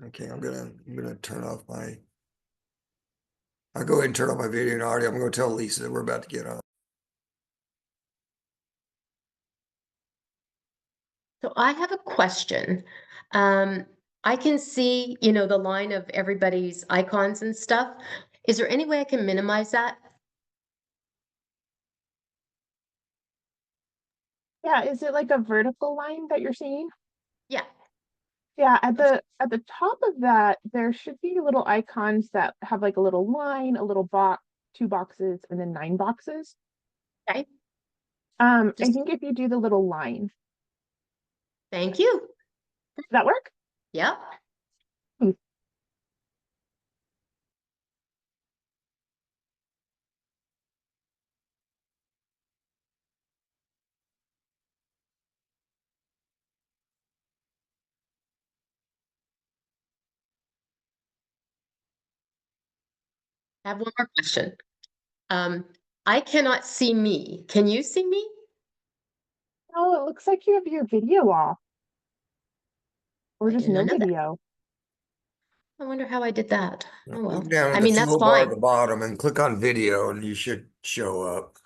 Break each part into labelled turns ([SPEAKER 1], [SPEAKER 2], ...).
[SPEAKER 1] Okay, I'm gonna turn off my. I'll go ahead and turn off my video and audio. I'm gonna tell Lisa that we're about to get on.
[SPEAKER 2] So I have a question. I can see, the line of everybody's icons and stuff. Is there any way I can minimize that?
[SPEAKER 3] Yeah, is it like a vertical line that you're seeing?
[SPEAKER 2] Yeah.
[SPEAKER 3] Yeah, at the top of that, there should be little icons that have like a little line, a little box, 2 boxes, and then 9 boxes.
[SPEAKER 2] Okay.
[SPEAKER 3] I
[SPEAKER 2] Just
[SPEAKER 3] think if you do the little line,
[SPEAKER 2] thank you.
[SPEAKER 3] does that work?
[SPEAKER 2] Yep.
[SPEAKER 3] Hmm.
[SPEAKER 2] I have one more question. I cannot see me. Can you see me?
[SPEAKER 3] Oh, it looks like you have your video off, or
[SPEAKER 2] I
[SPEAKER 3] just
[SPEAKER 2] did not
[SPEAKER 3] no
[SPEAKER 2] know that.
[SPEAKER 3] video.
[SPEAKER 2] I wonder how I did that. Oh well.
[SPEAKER 1] Look down
[SPEAKER 2] I
[SPEAKER 1] at the
[SPEAKER 2] mean, that's
[SPEAKER 1] toolbar at the
[SPEAKER 2] fine.
[SPEAKER 1] bottom and click on video, and you should show up.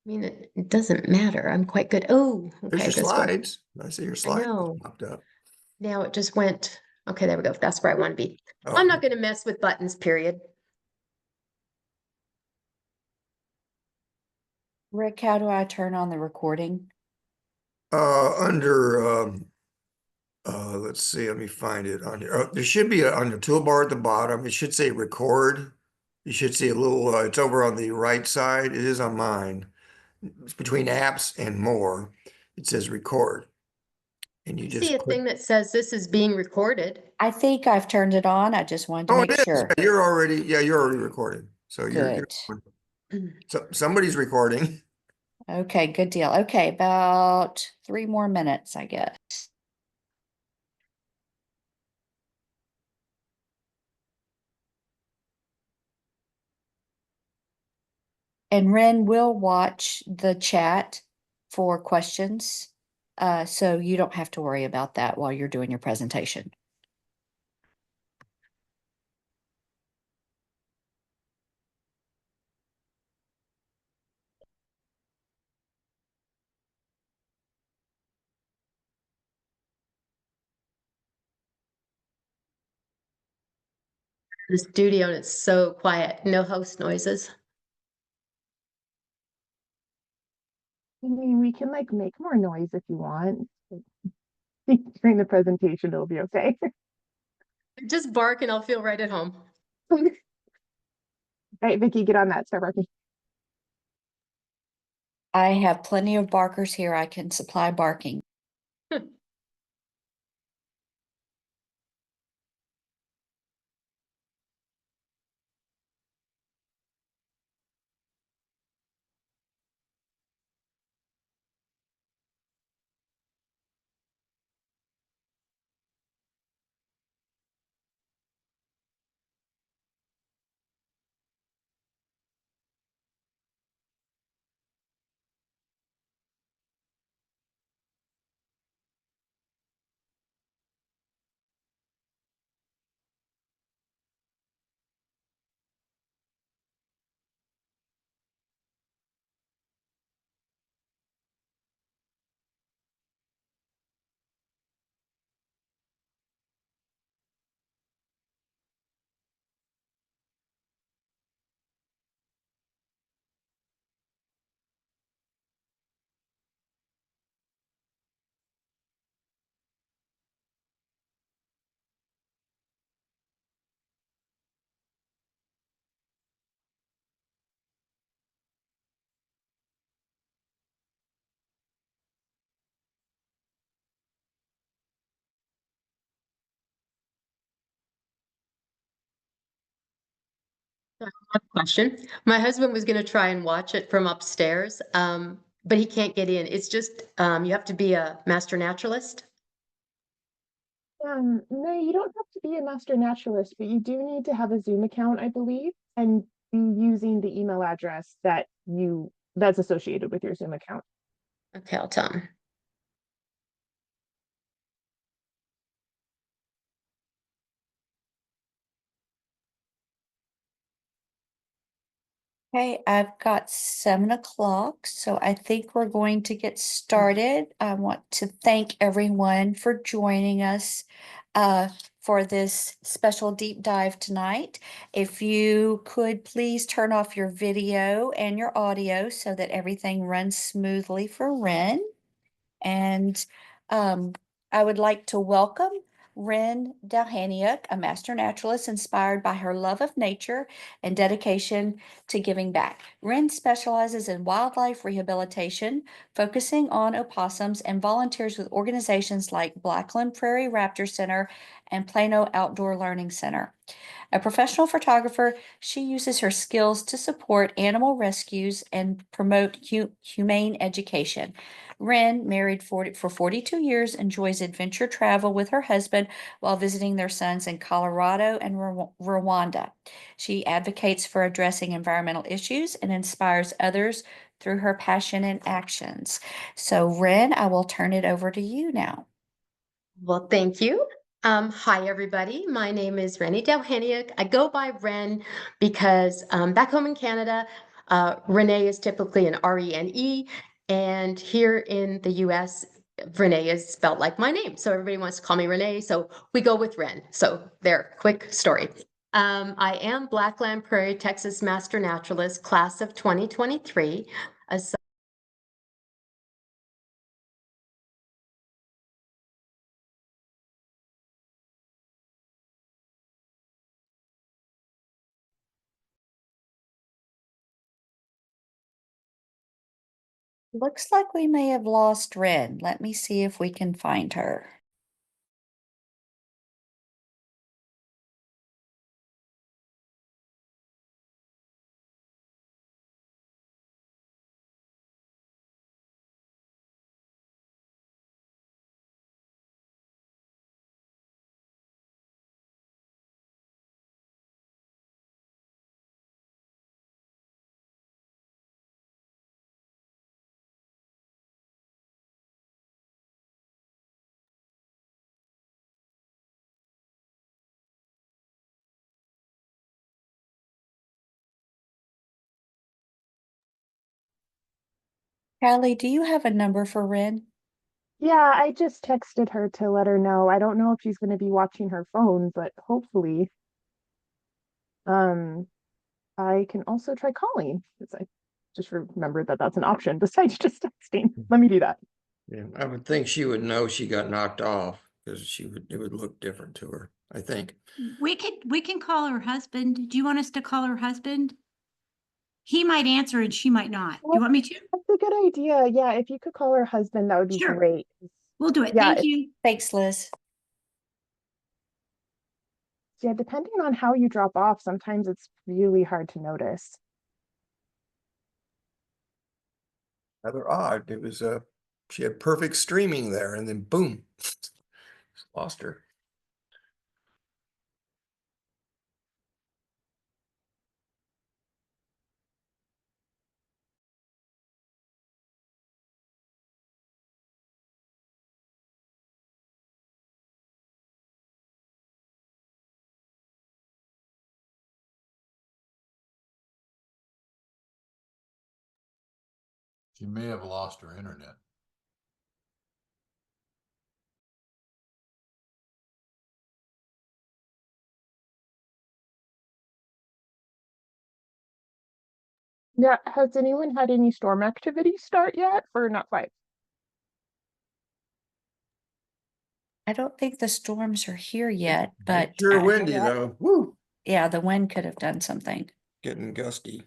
[SPEAKER 2] I mean, it doesn't matter. I'm quite good. Oh,
[SPEAKER 1] There's
[SPEAKER 2] okay,
[SPEAKER 1] your
[SPEAKER 2] this one.
[SPEAKER 1] slides. I see your
[SPEAKER 2] I
[SPEAKER 1] slides
[SPEAKER 2] know.
[SPEAKER 1] popped up.
[SPEAKER 2] Now it just went. Okay, there we go. That's where I want to be.
[SPEAKER 1] Oh,
[SPEAKER 2] I'm not going to mess with buttons, period.
[SPEAKER 4] Rick, how do I turn on the recording?
[SPEAKER 1] under let's see, let me find it on here. There should be on the toolbar at the bottom. It should say record. You should see a little. It's over on the right side. It is on mine. It's between apps and more. It says record, and you
[SPEAKER 2] I
[SPEAKER 1] just
[SPEAKER 2] see a
[SPEAKER 1] click.
[SPEAKER 2] thing that says this is being recorded.
[SPEAKER 4] I think I've turned it on. I just wanted to
[SPEAKER 1] Oh,
[SPEAKER 4] make
[SPEAKER 1] it is.
[SPEAKER 4] sure.
[SPEAKER 1] Yeah, you're already. Yeah, you're already recording. So you're
[SPEAKER 4] Good.
[SPEAKER 1] so somebody's recording.
[SPEAKER 4] Okay, good deal. Okay, about 3 more minutes, I guess. And Ren will watch the chat for questions, so you don't have to worry about that while you're doing your presentation.
[SPEAKER 2] The studio and it's so quiet. No host noises.
[SPEAKER 3] I mean, we can like make more noise if you want. During the presentation, it'll be okay.
[SPEAKER 2] Just bark and I'll feel right at home.
[SPEAKER 3] All right, Vicky, get on that. Start working.
[SPEAKER 4] I have plenty of barkers here. I can supply barking.
[SPEAKER 2] Question. My husband was going to try and watch it from upstairs, but he can't get in. It's just you have to be a master naturalist.
[SPEAKER 3] No, you don't have to be a master naturalist, but you do need to have a Zoom account, I believe, and be using the email address that's associated with your Zoom account.
[SPEAKER 2] Okay, I'll tell him.
[SPEAKER 4] Okay, I've got 7 o'clock, so I think we're going to get started. I want to thank everyone for joining us for this special deep dive tonight. If you could please turn off your video and your audio so that everything runs smoothly for Ren. And I would like to welcome Ren Dowhaniuk, a master naturalist inspired by her love of nature and dedication to giving back. Ren specializes in wildlife rehabilitation, focusing on opossums, and volunteers with organizations like Blackland Prairie Raptor Center and Plano Outdoor Learning Center. A professional photographer, she uses her skills to support animal rescues and promote humane education. Ren, married for 42 years, enjoys adventure travel with her husband while visiting their sons in Colorado and Rwanda. She advocates for addressing environmental issues and inspires others through her passion and actions. So, Ren, I will turn it over to you now.
[SPEAKER 2] Well, thank you. Hi, everybody. My name is Ren Dowhaniuk. I go by Ren because back home in Canada, Renee is typically an R-E-N-E, and here in the US, Renee is spelled like my name. So everybody wants to call me Renee, so we go with Ren. So there, quick story. I am Blackland Prairie, Texas Master Naturalist, class of 2023.
[SPEAKER 4] Looks like we may have lost Ren. Let me see if we can find her. Callie, do you have a number for Ren?
[SPEAKER 3] Yeah, I just texted her to let her know. I don't know if she's going to be watching her phone, but hopefully. Um, I can also try calling because I just remembered that that's an option besides just texting. Let me do that.
[SPEAKER 1] Yeah, I would think she would know she got knocked off because it would look different to her, I think.
[SPEAKER 5] We can call her husband. Do you want us to call her husband? He might answer and she might not. Do you want me to?
[SPEAKER 3] That's a good idea. Yeah, if you could call her husband, that would be
[SPEAKER 5] Sure.
[SPEAKER 3] great.
[SPEAKER 5] We'll do it.
[SPEAKER 3] Yeah,
[SPEAKER 5] Thank you.
[SPEAKER 4] Thanks, Liz.
[SPEAKER 3] Yeah, depending on how you drop off, sometimes it's really hard to notice.
[SPEAKER 1] Rather odd. It was she had perfect streaming there, and then boom, lost her.
[SPEAKER 6] She may have lost her internet.
[SPEAKER 3] Yeah, has anyone had any storm activity start yet or not quite?
[SPEAKER 4] I don't think the storms are here yet, but
[SPEAKER 1] Sure windy though. Woo,
[SPEAKER 4] yeah, the wind could have done something.
[SPEAKER 1] getting gusty.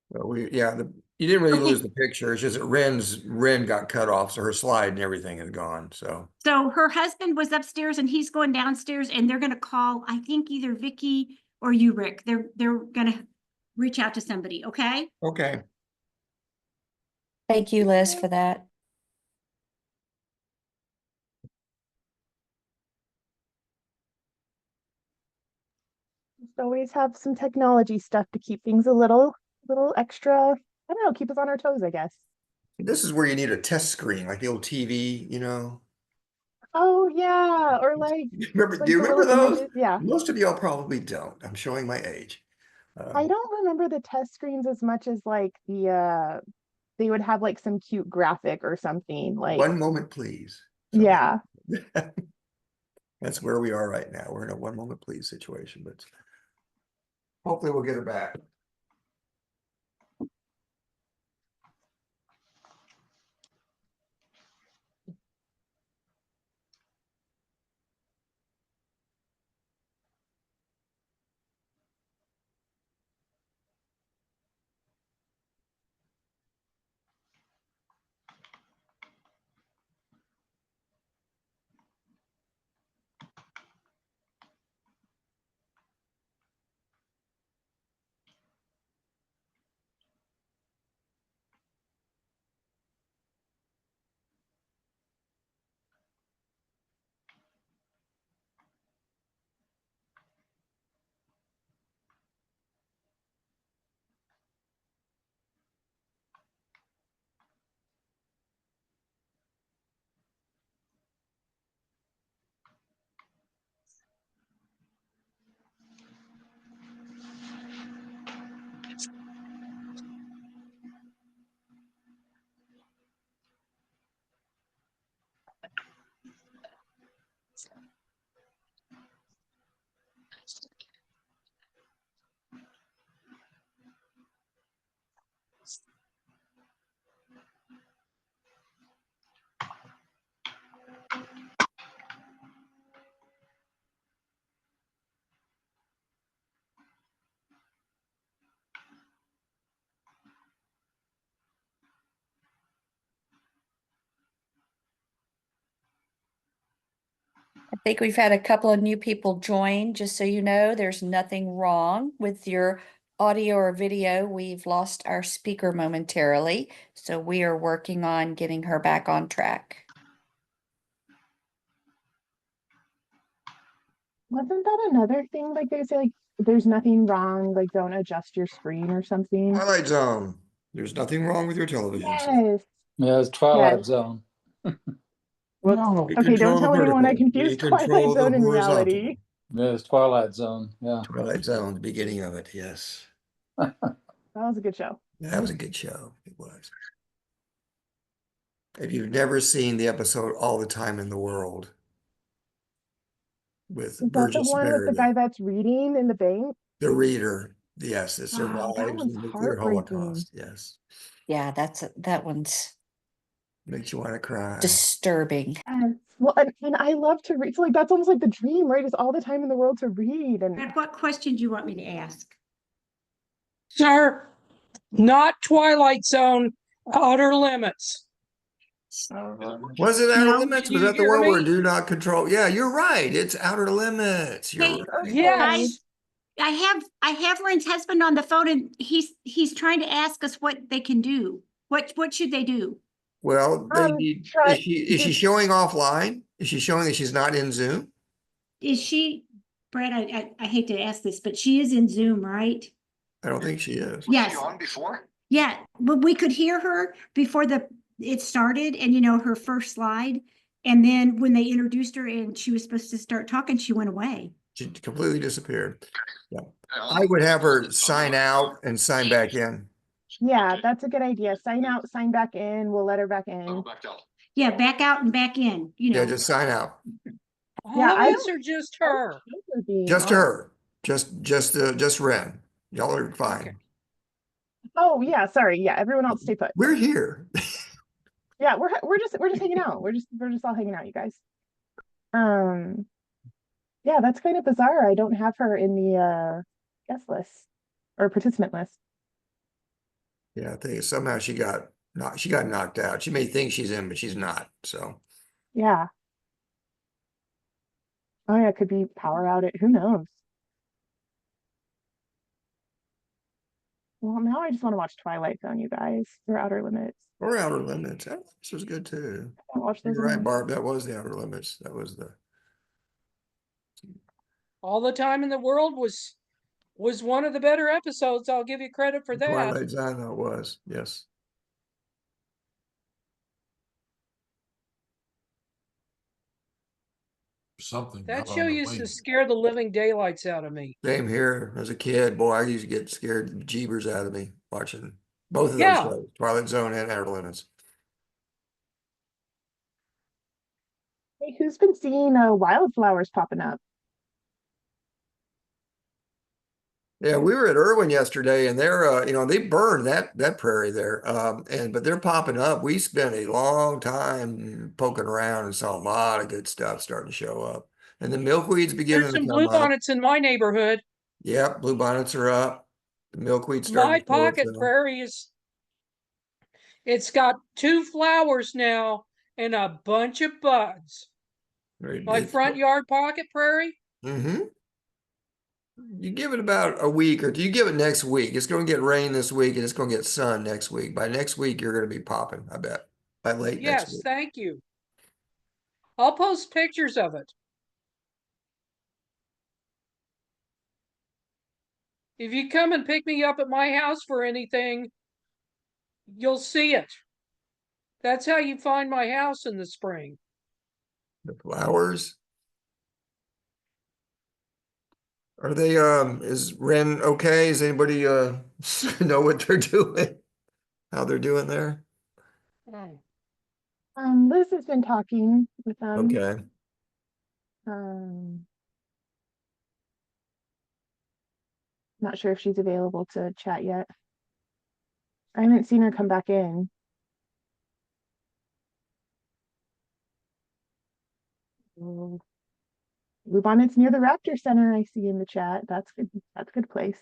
[SPEAKER 1] Well, you didn't really
[SPEAKER 5] Okay.
[SPEAKER 1] lose the picture. It's just that Ren got cut off, so her slide and everything is gone. So
[SPEAKER 5] So her husband was upstairs and he's going downstairs and they're gonna call, I think either Vicky or you, Rick. They're gonna reach out to somebody, okay?
[SPEAKER 1] okay.
[SPEAKER 4] Thank you, Liz, for that.
[SPEAKER 3] Just always have some technology stuff to keep things a little extra, I don't know, keep us on our toes, I guess.
[SPEAKER 1] This is where you need a test screen, like the old TV, you know?
[SPEAKER 3] Oh yeah, or
[SPEAKER 1] Remember, do
[SPEAKER 3] like
[SPEAKER 1] you
[SPEAKER 3] the
[SPEAKER 1] remember
[SPEAKER 3] little
[SPEAKER 1] those?
[SPEAKER 3] images. Yeah.
[SPEAKER 1] Most of y'all probably don't. I'm showing my age.
[SPEAKER 3] I don't remember the test screens as much as like they would have like some cute graphic or something like
[SPEAKER 1] One moment, please. Something.
[SPEAKER 3] yeah.
[SPEAKER 1] That's where we are right now. We're in a one moment, please situation, but hopefully we'll get her back.
[SPEAKER 4] I think we've had a couple of new people join, just so you know, there's nothing wrong with your audio or video. We've lost our speaker momentarily, so we are working on getting her back on track.
[SPEAKER 3] Wasn't that another thing? Like they say, like there's nothing wrong, like don't adjust your screen or something.
[SPEAKER 1] Twilight Zone. There's nothing wrong with your television set.
[SPEAKER 3] Yes.
[SPEAKER 7] Yeah, it's
[SPEAKER 3] Yes.
[SPEAKER 7] Twilight Zone.
[SPEAKER 3] Whoops.
[SPEAKER 1] We
[SPEAKER 3] Okay, don't
[SPEAKER 1] control the
[SPEAKER 3] tell anyone I
[SPEAKER 1] vertical.
[SPEAKER 3] confused
[SPEAKER 1] We
[SPEAKER 3] Twilight
[SPEAKER 1] control the
[SPEAKER 3] Zone and reality.
[SPEAKER 1] horizontal.
[SPEAKER 7] Yeah, it's Twilight Zone. Yeah.
[SPEAKER 1] Twilight Zone, the beginning of it, yes.
[SPEAKER 3] That was a good show.
[SPEAKER 1] That was a good show. It was. If you've never seen the episode All the Time in the World with
[SPEAKER 3] Is that the
[SPEAKER 1] Burgess
[SPEAKER 3] one with the guy
[SPEAKER 1] Meredith,
[SPEAKER 3] that's reading in the bank?
[SPEAKER 1] the reader, yes, it
[SPEAKER 3] Oh, that
[SPEAKER 1] survives the
[SPEAKER 3] one's
[SPEAKER 1] nuclear
[SPEAKER 3] heartbreaking.
[SPEAKER 1] holocaust, yes.
[SPEAKER 4] Yeah, that one's
[SPEAKER 1] Makes you want to cry.
[SPEAKER 4] disturbing.
[SPEAKER 3] Yes. Well, and I love to read. So like that's almost like the dream, right? Is all the time in the world to read. And
[SPEAKER 5] Red, what question do you want me to ask?
[SPEAKER 8] Sir, not Twilight Zone, Outer Limits.
[SPEAKER 1] Was it Outer
[SPEAKER 5] No.
[SPEAKER 1] Limits?
[SPEAKER 8] Can
[SPEAKER 1] Was
[SPEAKER 8] you
[SPEAKER 1] that the
[SPEAKER 8] hear
[SPEAKER 1] one where
[SPEAKER 8] me?
[SPEAKER 1] do not control? Yeah, you're right. It's Outer Limits. You're
[SPEAKER 5] Hey,
[SPEAKER 1] right.
[SPEAKER 8] Yes.
[SPEAKER 5] I have Ren's husband on the phone and he's trying to ask us what they can do. What should they do?
[SPEAKER 1] Well, they need,
[SPEAKER 3] try
[SPEAKER 1] is she
[SPEAKER 3] just
[SPEAKER 1] showing offline? Is she showing that she's not in Zoom?
[SPEAKER 5] Is she, Brad, I hate to ask this, but she is in Zoom, right?
[SPEAKER 1] I don't think she is.
[SPEAKER 5] Yes. Was she on before? Yeah, but we could hear her before it started and her first slide. And then when they introduced her and she was supposed to start talking, she went away.
[SPEAKER 1] She completely disappeared. Yeah. I would have her sign out and sign back in.
[SPEAKER 3] yeah, that's a good idea. Sign out, sign back in. We'll let her back in.
[SPEAKER 5] Yeah, back out and back in,
[SPEAKER 1] Yeah, just sign out.
[SPEAKER 3] Yeah,
[SPEAKER 8] All
[SPEAKER 3] I
[SPEAKER 8] of us or just her?
[SPEAKER 1] Just her. Just Ren. Y'all are fine.
[SPEAKER 8] Okay.
[SPEAKER 3] Oh yeah, sorry. Yeah, everyone else stay put.
[SPEAKER 1] We're here.
[SPEAKER 3] Yeah, we're just hanging out. We're just all hanging out, you guys. Yeah, that's kind of bizarre. I don't have her in the guest list or participant list.
[SPEAKER 1] Yeah, I think somehow she got knocked out. She may think she's in, but she's not. So
[SPEAKER 3] Yeah. Oh yeah, it could be power outage. Who knows? Well, now I just want to watch Twilight Zone, you guys, or Outer Limits.
[SPEAKER 1] or Outer Limits. Outer Limits was good too.
[SPEAKER 3] I don't watch those
[SPEAKER 1] You're right,
[SPEAKER 3] anymore.
[SPEAKER 1] Barb. That was the Outer Limits. That was the
[SPEAKER 8] All the Time in the World was one of the better episodes. I'll give you credit for that.
[SPEAKER 1] Twilight Zone. That was, yes.
[SPEAKER 6] something
[SPEAKER 8] That
[SPEAKER 6] out
[SPEAKER 8] show
[SPEAKER 6] on the
[SPEAKER 8] used to
[SPEAKER 6] wing.
[SPEAKER 8] scare the living daylights out of me.
[SPEAKER 1] Same here as a kid. Boy, I used to get scared jeebers out of me watching both of those
[SPEAKER 8] Yeah,
[SPEAKER 1] shows, Twilight Zone and Naturalists.
[SPEAKER 3] Hey, who's been seeing wildflowers popping up?
[SPEAKER 1] Yeah, we were at Irwin yesterday, and they're they burned that prairie there, but they're popping up. We spent a long time poking around and saw a lot of good stuff starting to show up, and the milkweed's
[SPEAKER 8] there's
[SPEAKER 1] beginning to
[SPEAKER 8] some
[SPEAKER 1] come up.
[SPEAKER 8] bluebonnets in my neighborhood.
[SPEAKER 1] Yep, bluebonnets are up. The milkweed's starting
[SPEAKER 8] My
[SPEAKER 1] to show
[SPEAKER 8] pocket
[SPEAKER 1] itself.
[SPEAKER 8] prairie it's got 2 flowers now and a bunch of buds. My front yard pocket prairie.
[SPEAKER 1] Mm-hmm. You give it about a week, or do you give it next week? It's going to get rain this week, and it's going to get sun next week. By next week, you're going to be popping, I bet. By late next
[SPEAKER 8] Yes,
[SPEAKER 1] week.
[SPEAKER 8] thank you. I'll post pictures of it. If you come and pick me up at my house for anything, you'll see it. That's how you find my house in the spring.
[SPEAKER 1] The flowers. Are they is Ren okay? Does anybody know what they're doing? How they're doing there?
[SPEAKER 8] Oh.
[SPEAKER 3] Liz has been talking with them.
[SPEAKER 1] Okay.
[SPEAKER 3] Not sure if she's available to chat yet. I haven't seen her come back in. Oh, Bluebonnet's near the Raptor Center, I see in the chat. That's good. That's a good place.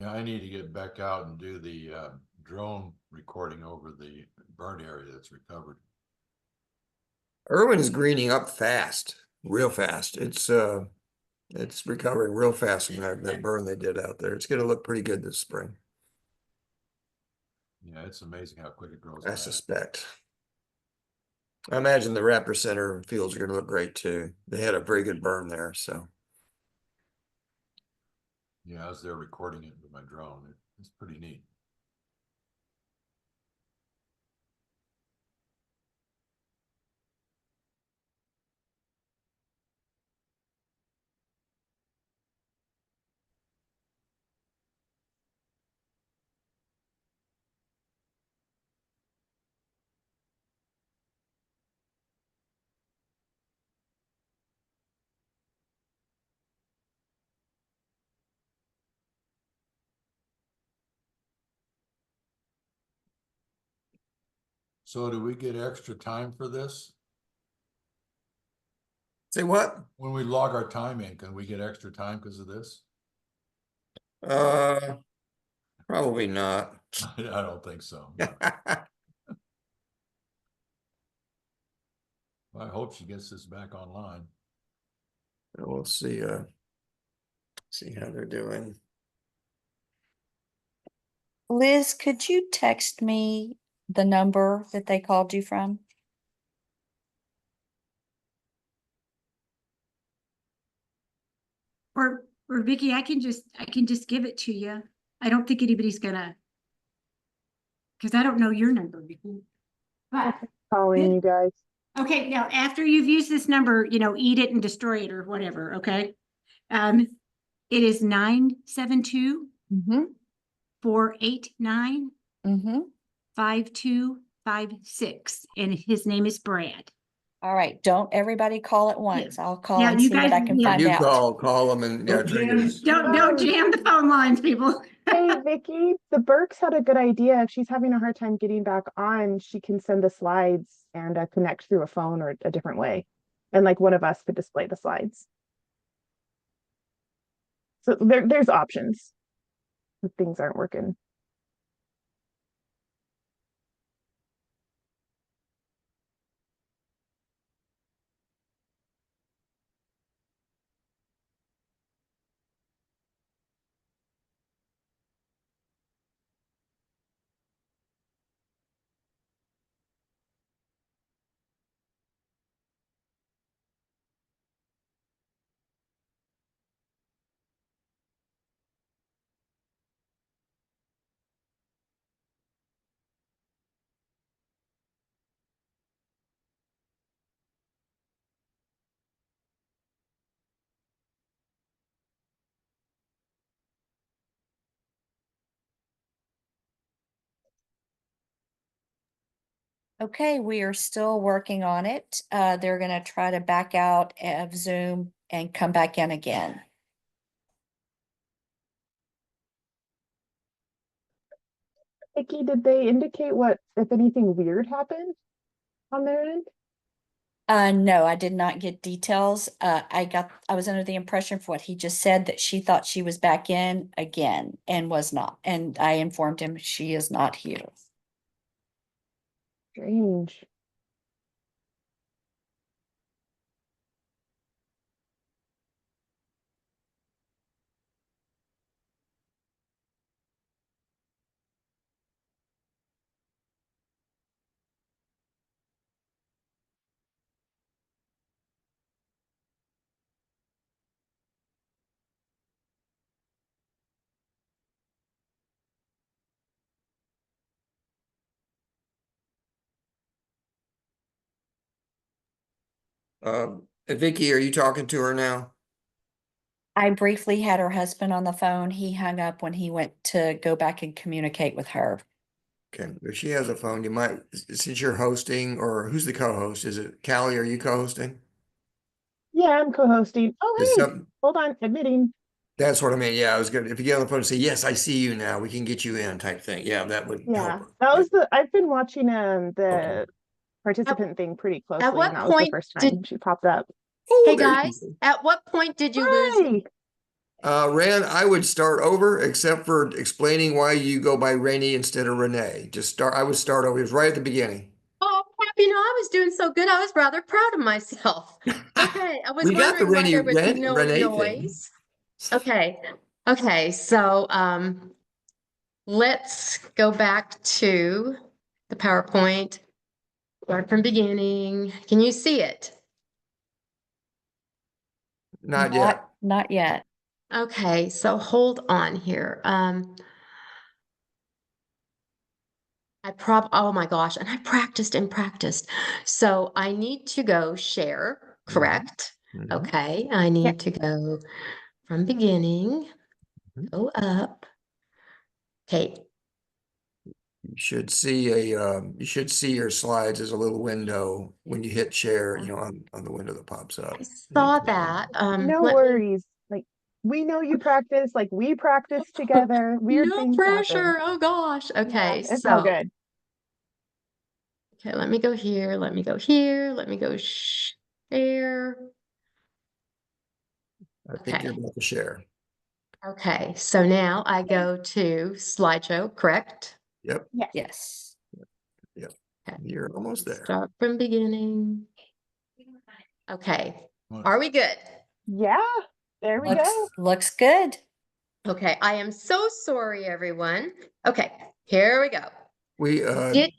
[SPEAKER 6] Yeah, I need to get back out and do the drone recording over the burn area that's recovered.
[SPEAKER 1] Irwin is greening up fast, real fast. It's recovering real fast from that burn they did out there. It's going to look pretty good this spring,
[SPEAKER 6] Yeah, it's amazing how quick it grows
[SPEAKER 1] I
[SPEAKER 6] back.
[SPEAKER 1] suspect. I imagine the Raptor Center fields are going to look great too. They had a very good burn there, so.
[SPEAKER 6] Yeah, I was there recording it with my drone. It's pretty neat. So do we get extra time for this?
[SPEAKER 1] Say what?
[SPEAKER 6] When we log our time in, can we get extra time because of this?
[SPEAKER 1] Uh, Probably not.
[SPEAKER 6] I don't think so. No. I hope she gets this back online.
[SPEAKER 1] We'll see how they're doing.
[SPEAKER 4] Liz, could you text me the number that they called you from?
[SPEAKER 5] Or Vicky, I can just give it to you. I don't think anybody's gonna, because I don't know your number, Vicky. But
[SPEAKER 3] Calling you guys.
[SPEAKER 5] okay, now after you've used this number, eat it and destroy it or whatever, okay? It is 972
[SPEAKER 4] Mm-hmm.
[SPEAKER 5] 489
[SPEAKER 4] Mm-hmm.
[SPEAKER 5] 5256, and his name is Brad.
[SPEAKER 4] All right, don't everybody call at once. I'll call
[SPEAKER 5] Now,
[SPEAKER 4] and
[SPEAKER 5] you
[SPEAKER 4] see what
[SPEAKER 5] guys-
[SPEAKER 4] I can
[SPEAKER 5] yeah.
[SPEAKER 4] find
[SPEAKER 1] You
[SPEAKER 4] out.
[SPEAKER 1] call them and yeah, try to get us.
[SPEAKER 5] Don't jam the phone lines, people.
[SPEAKER 3] Hey, Vicky, the Burks had a good idea. If she's having a hard time getting back on, she can send the slides and connect through a phone or a different way. And like one of us could display the slides. So there's options if things aren't working.
[SPEAKER 4] Okay, we are still working on it. They're gonna try to back out of Zoom and come back in again.
[SPEAKER 3] Vicky, did they indicate what, if anything weird happened on their end?
[SPEAKER 4] No, I did not get details. I was under the impression for what he just said that she thought she was back in again and was not. And I informed him she is not here.
[SPEAKER 3] Strange.
[SPEAKER 1] Vicky, are you talking to her now?
[SPEAKER 4] I briefly had her husband on the phone. He hung up when he went to go back and communicate with her.
[SPEAKER 1] Okay, if she has a phone, you might, since you're hosting, or who's the co-host? Is it Callie? Are you co-hosting?
[SPEAKER 3] Yeah, I'm co-hosting.
[SPEAKER 1] Is
[SPEAKER 3] Oh, hey,
[SPEAKER 1] something,
[SPEAKER 3] hold on, admitting.
[SPEAKER 1] that's what I mean. Yeah, I was gonna, if you get on the phone and say, yes, I see you now, we can get you in type thing. Yeah, that would help
[SPEAKER 3] Yeah,
[SPEAKER 1] her.
[SPEAKER 3] that
[SPEAKER 1] Yeah.
[SPEAKER 3] was I've been watching
[SPEAKER 1] Okay.
[SPEAKER 3] the participant thing pretty
[SPEAKER 2] At
[SPEAKER 3] closely,
[SPEAKER 2] what
[SPEAKER 3] and that was the
[SPEAKER 2] point
[SPEAKER 3] first
[SPEAKER 2] did,
[SPEAKER 3] time she popped up.
[SPEAKER 1] Oh,
[SPEAKER 2] hey
[SPEAKER 1] there she
[SPEAKER 2] guys,
[SPEAKER 1] is.
[SPEAKER 2] at what point did you lose?
[SPEAKER 3] Hi.
[SPEAKER 1] Ren, I would start over, except for explaining why you go by Rainy instead of Renee. Just start, I would start over. It was right at the beginning.
[SPEAKER 2] Oh, you know, I was doing so good. I was rather proud of myself. Okay, I was
[SPEAKER 1] We got the
[SPEAKER 2] wondering why
[SPEAKER 1] Rainy
[SPEAKER 2] there was no
[SPEAKER 1] Renee thing.
[SPEAKER 2] noise. Okay, okay, so let's go back to the PowerPoint. Start from beginning. Can you see it?
[SPEAKER 1] Not yet.
[SPEAKER 4] Not yet.
[SPEAKER 2] Okay, so hold on here. Oh my gosh, and I practiced and practiced. So I need to go share, correct?
[SPEAKER 1] Mhm.
[SPEAKER 2] Okay, I need to go from beginning,
[SPEAKER 1] Mhm.
[SPEAKER 2] go up. Okay,
[SPEAKER 1] You should see you should see your slides as a little window when you hit share, you know, on the window that pops up.
[SPEAKER 2] I saw that.
[SPEAKER 3] No
[SPEAKER 2] Let me,
[SPEAKER 3] worries. Like, we know you practice, like we practice together. Weird
[SPEAKER 2] no
[SPEAKER 3] things happen.
[SPEAKER 2] pressure. Oh gosh.
[SPEAKER 3] Yeah,
[SPEAKER 2] Okay,
[SPEAKER 3] it's all
[SPEAKER 2] so,
[SPEAKER 3] good.
[SPEAKER 2] okay, let me go here. Let me go here. Let me go share.
[SPEAKER 1] I think you're
[SPEAKER 2] Okay.
[SPEAKER 1] about to share.
[SPEAKER 2] Okay, so now I go to slideshow, correct?
[SPEAKER 1] Yep,
[SPEAKER 3] Yes.
[SPEAKER 4] Yes.
[SPEAKER 1] yep.
[SPEAKER 2] Okay.
[SPEAKER 1] You're almost there.
[SPEAKER 2] Start from beginning. Okay,
[SPEAKER 6] What?
[SPEAKER 2] are we good?
[SPEAKER 3] Yeah, there we go.
[SPEAKER 4] Looks good.
[SPEAKER 2] Okay, I am so sorry, everyone. Okay, here we go.
[SPEAKER 1] We
[SPEAKER 2] Did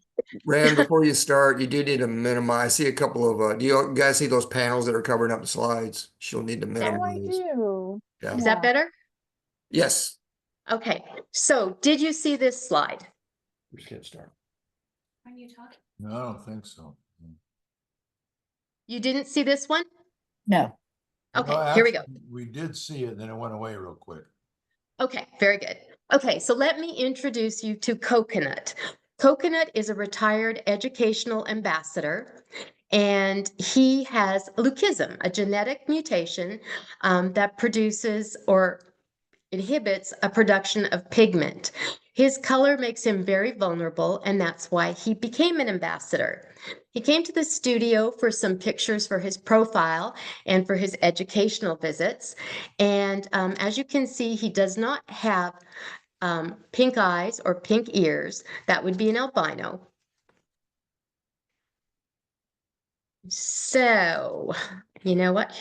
[SPEAKER 1] Ran, before you start, you do need to minimize. See a couple of do you guys see those panels that are covering up the slides? She'll need to
[SPEAKER 3] Oh, I
[SPEAKER 1] minimize.
[SPEAKER 3] do.
[SPEAKER 1] Yeah.
[SPEAKER 2] is that better?
[SPEAKER 1] Yes.
[SPEAKER 2] Okay, so did you see this slide?
[SPEAKER 1] We're just getting started.
[SPEAKER 6] No, I don't think so.
[SPEAKER 2] You didn't see this one?
[SPEAKER 4] No.
[SPEAKER 2] Okay,
[SPEAKER 6] No,
[SPEAKER 2] here we go.
[SPEAKER 6] actually, we did see it, then it went away real quick.
[SPEAKER 2] Okay, very good. Okay, so let me introduce you to Coconut. Coconut is a retired educational ambassador, and he has leucism, a genetic mutation that produces or inhibits a production of pigment. His color makes him very vulnerable, and that's why he became an ambassador. He came to the studio for some pictures for his profile and for his educational visits. And as you can see, he does not have pink eyes or pink ears. That would be an albino. So, you know what?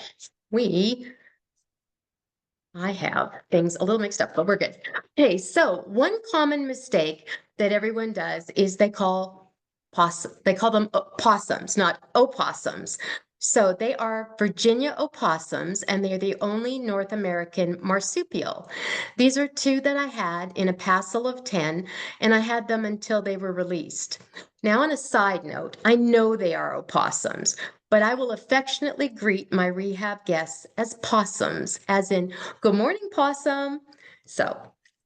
[SPEAKER 2] I have things a little mixed up, but we're good. Okay, so one common mistake that everyone does is they call them possums, not opossums. So they are Virginia opossums, and they're the only North American marsupial. These are two that I had in a parcel of 10, and I had them until they were released. Now, on a side note, I know they are opossums, but I will affectionately greet my rehab guests as possums, as in, good morning, possum. So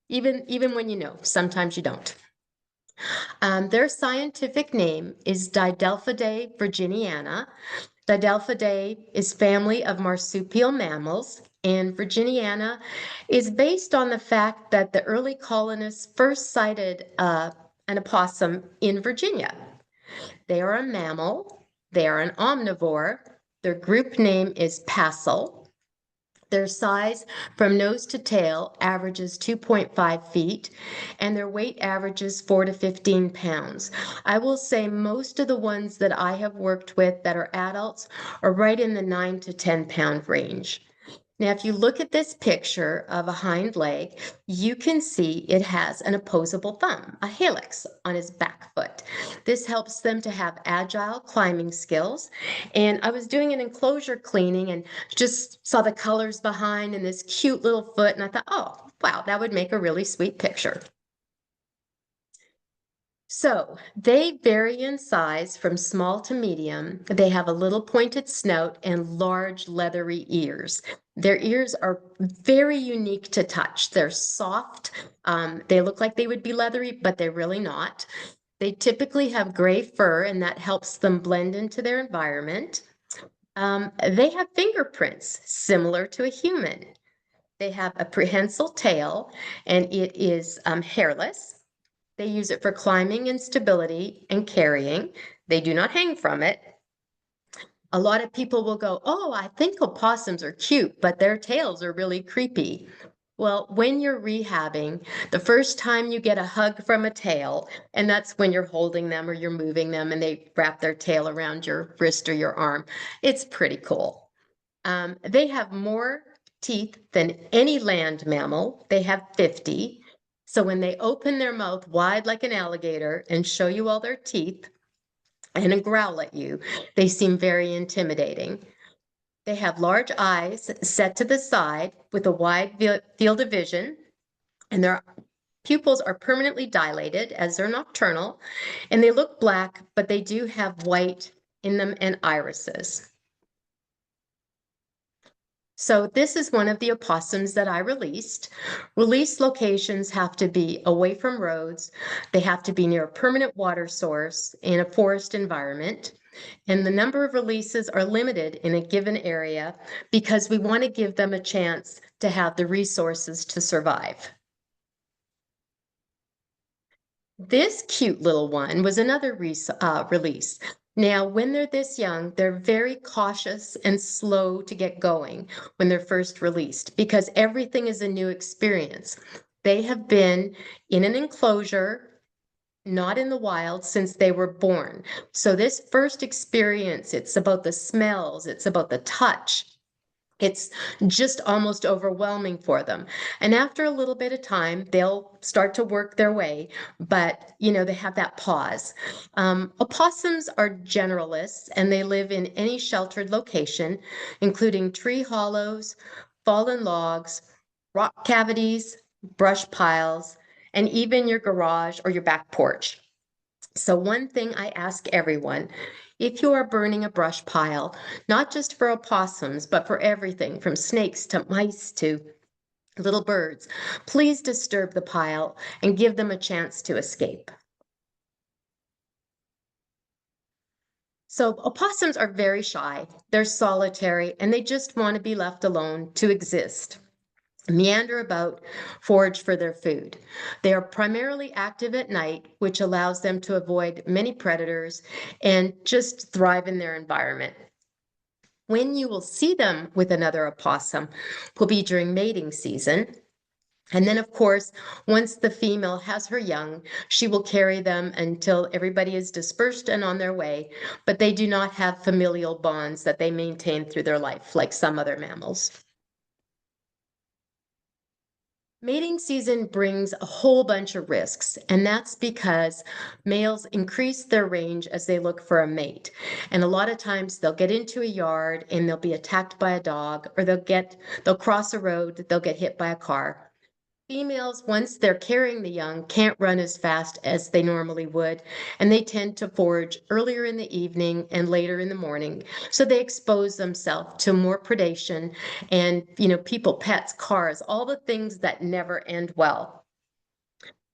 [SPEAKER 2] even when you know, sometimes you don't. Their scientific name is Didelphidae virginiana. Didelphidae is family of marsupial mammals, and virginiana is based on the fact that the early colonists first sighted an opossum in Virginia. They are a mammal. They are an omnivore. Their group name is Passel. Their size from nose to tail averages 2.5 feet, and their weight averages 4 to 15 pounds. I will say most of the ones that I have worked with that are adults are right in the 9 to 10 pound range. Now, if you look at this picture of a hind leg, you can see it has an opposable thumb, a hallux on his back foot. This helps them to have agile climbing skills. And I was doing an enclosure cleaning and just saw the colors behind and this cute little foot. And I thought, oh, wow, that would make a really sweet picture. So they vary in size from small to medium. They have a little pointed snout and large leathery ears. Their ears are very unique to touch. They're soft. They look like they would be leathery, but they're really not. They typically have gray fur, and that helps them blend into their environment. They have fingerprints similar to a human. They have a prehensile tail, and it is hairless. They use it for climbing and stability and carrying. They do not hang from it. A lot of people will go, oh, I think opossums are cute, but their tails are really creepy. Well, when you're rehabbing, the first time you get a hug from a tail, and that's when you're holding them or you're moving them and they wrap their tail around your wrist or your arm, it's pretty cool. They have more teeth than any land mammal. They have 50. So when they open their mouth wide like an alligator and show you all their teeth and growl at you, they seem very intimidating. They have large eyes set to the side with a wide field of vision, and their pupils are permanently dilated as they're nocturnal, and they look black, but they do have white in them and irises. So this is one of the opossums that I released. Release locations have to be away from roads. They have to be near a permanent water source in a forest environment. And the number of releases are limited in a given area because we want to give them a chance to have the resources to survive. This cute little one was another release. Now, when they're this young, they're very cautious and slow to get going when they're first released because everything is a new experience. They have been in an enclosure, not in the wild, since they were born. So this first experience, it's about the smells, it's about the touch. It's just almost overwhelming for them. And after a little bit of time, they'll start to work their way, but they have that pause. Opossums are generalists and they live in any sheltered location, including tree hollows, fallen logs, rock cavities, brush piles, and even your garage or your back porch. So one thing I ask everyone, if you are burning a brush pile, not just for opossums, but for everything from snakes to mice to little birds, please disturb the pile and give them a chance to escape. So opossums are very shy, they're solitary, and they just want to be left alone to exist. Meander about, forage for their food. They are primarily active at night, which allows them to avoid many predators and just thrive in their environment. When you will see them with another opossum will be during mating season. And then, of course, once the female has her young, she will carry them until everybody is dispersed and on their way, but they do not have familial bonds that they maintain through their life like some other mammals. Mating season brings a whole bunch of risks, and that's because males increase their range as they look for a mate. And a lot of times they'll get into a yard and they'll be attacked by a dog, or they'll cross a road, they'll get hit by a car. Females, once they're carrying the young, can't run as fast as they normally would, and they tend to forage earlier in the evening and later in the morning. So they expose themselves to more predation and, people, pets, cars, all the things that never end well.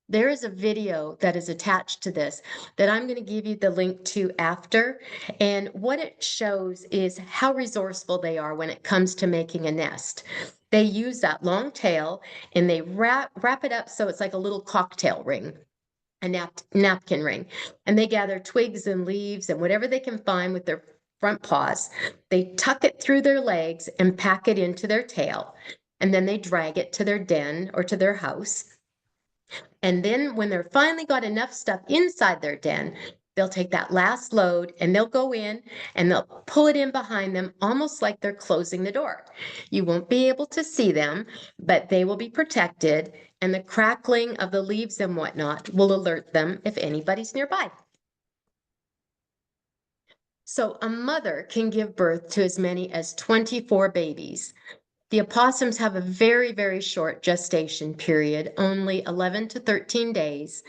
[SPEAKER 2] There is a video that is attached to this that I'm going to give you the link to after. And what it shows is how resourceful they are when it comes to making a nest. They use that long tail and they wrap it up so it's like a little cocktail ring, a napkin ring. And they gather twigs and leaves and whatever they can find with their front paws. They tuck it through their legs and pack it into their tail. And then they drag it to their den or to their house. And then when they're finally got enough stuff inside their den, they'll take that last load and they'll go in and they'll pull it in behind them, almost like they're closing the door. You won't be able to see them, but they will be protected, and the crackling of the leaves and whatnot will alert them if anybody's nearby. So a mother can give birth to as many as 24 babies. The opossums have a very, very short gestation period, only 11 to 13 days.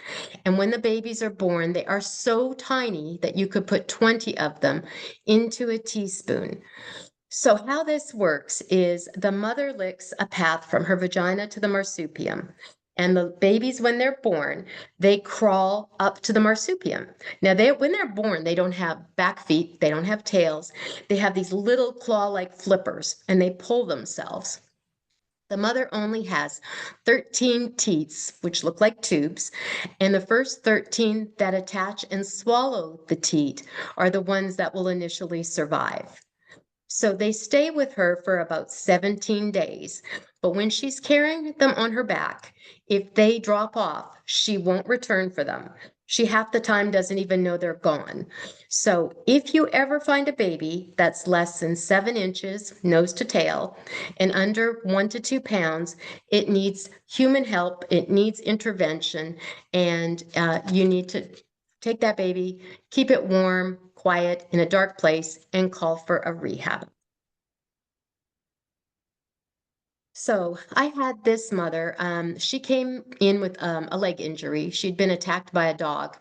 [SPEAKER 2] And when the babies are born, they are so tiny that you could put 20 of them into a teaspoon. So how this works is the mother licks a path from her vagina to the marsupium. And the babies, when they're born, they crawl up to the marsupium. Now, when they're born, they don't have back feet, they don't have tails. They have these little claw-like flippers, and they pull themselves. The mother only has 13 teats, which look like tubes, and the first 13 that attach and swallow the teat are the ones that will initially survive. So they stay with her for about 17 days. But when she's carrying them on her back, if they drop off, she won't return for them. She half the time doesn't even know they're gone. So if you ever find a baby that's less than 7 inches, nose to tail, and under 1 to 2 pounds, it needs human help, it needs intervention, and you need to take that baby, keep it warm, quiet, in a dark place, and call for a rehab. So I had this mother, she came in with a leg injury. She'd been attacked by a dog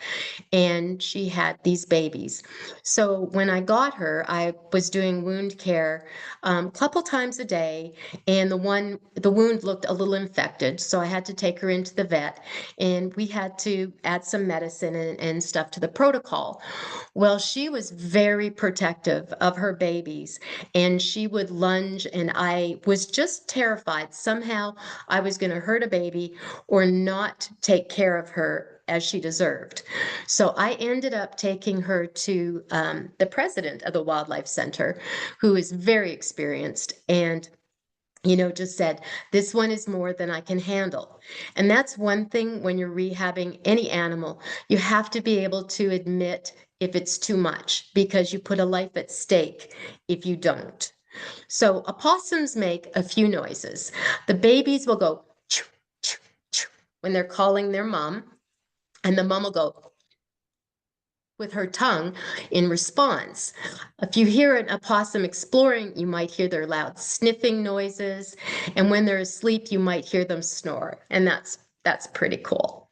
[SPEAKER 2] and she had these babies. So when I got her, I was doing wound care a couple times a day, and the wound looked a little infected. So I had to take her into the vet, and we had to add some medicine and stuff to the protocol. Well, she was very protective of her babies, and she would lunge, and I was just terrified somehow I was going to hurt a baby or not take care of her as she deserved. So I ended up taking her to the president of the Wildlife Center, who is very experienced, and just said, this one is more than I can handle. And that's one thing when you're rehabbing any animal, you have to be able to admit if it's too much, because you put a life at stake if you don't. So opossums make a few noises. The babies will go choo, choo, choo, when they're calling their mom, and the mom will go with her tongue in response. If you hear an opossum exploring, you might hear their loud sniffing noises, and when they're asleep, you might hear them snore, and that's pretty cool.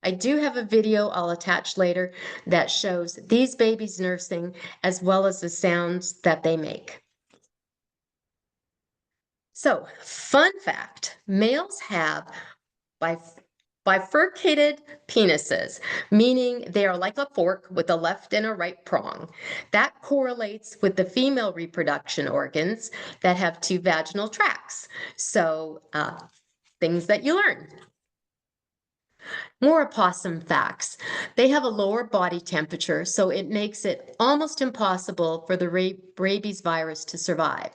[SPEAKER 2] I do have a video I'll attach later that shows these babies nursing as well as the sounds that they make. So, fun fact, males have bifurcated penises, meaning they are like a fork with a left and a right prong. That correlates with the female reproduction organs that have 2 vaginal tracts. So, things that you learn. More opossum facts. They have a lower body temperature, so it makes it almost impossible for the rabies virus to survive.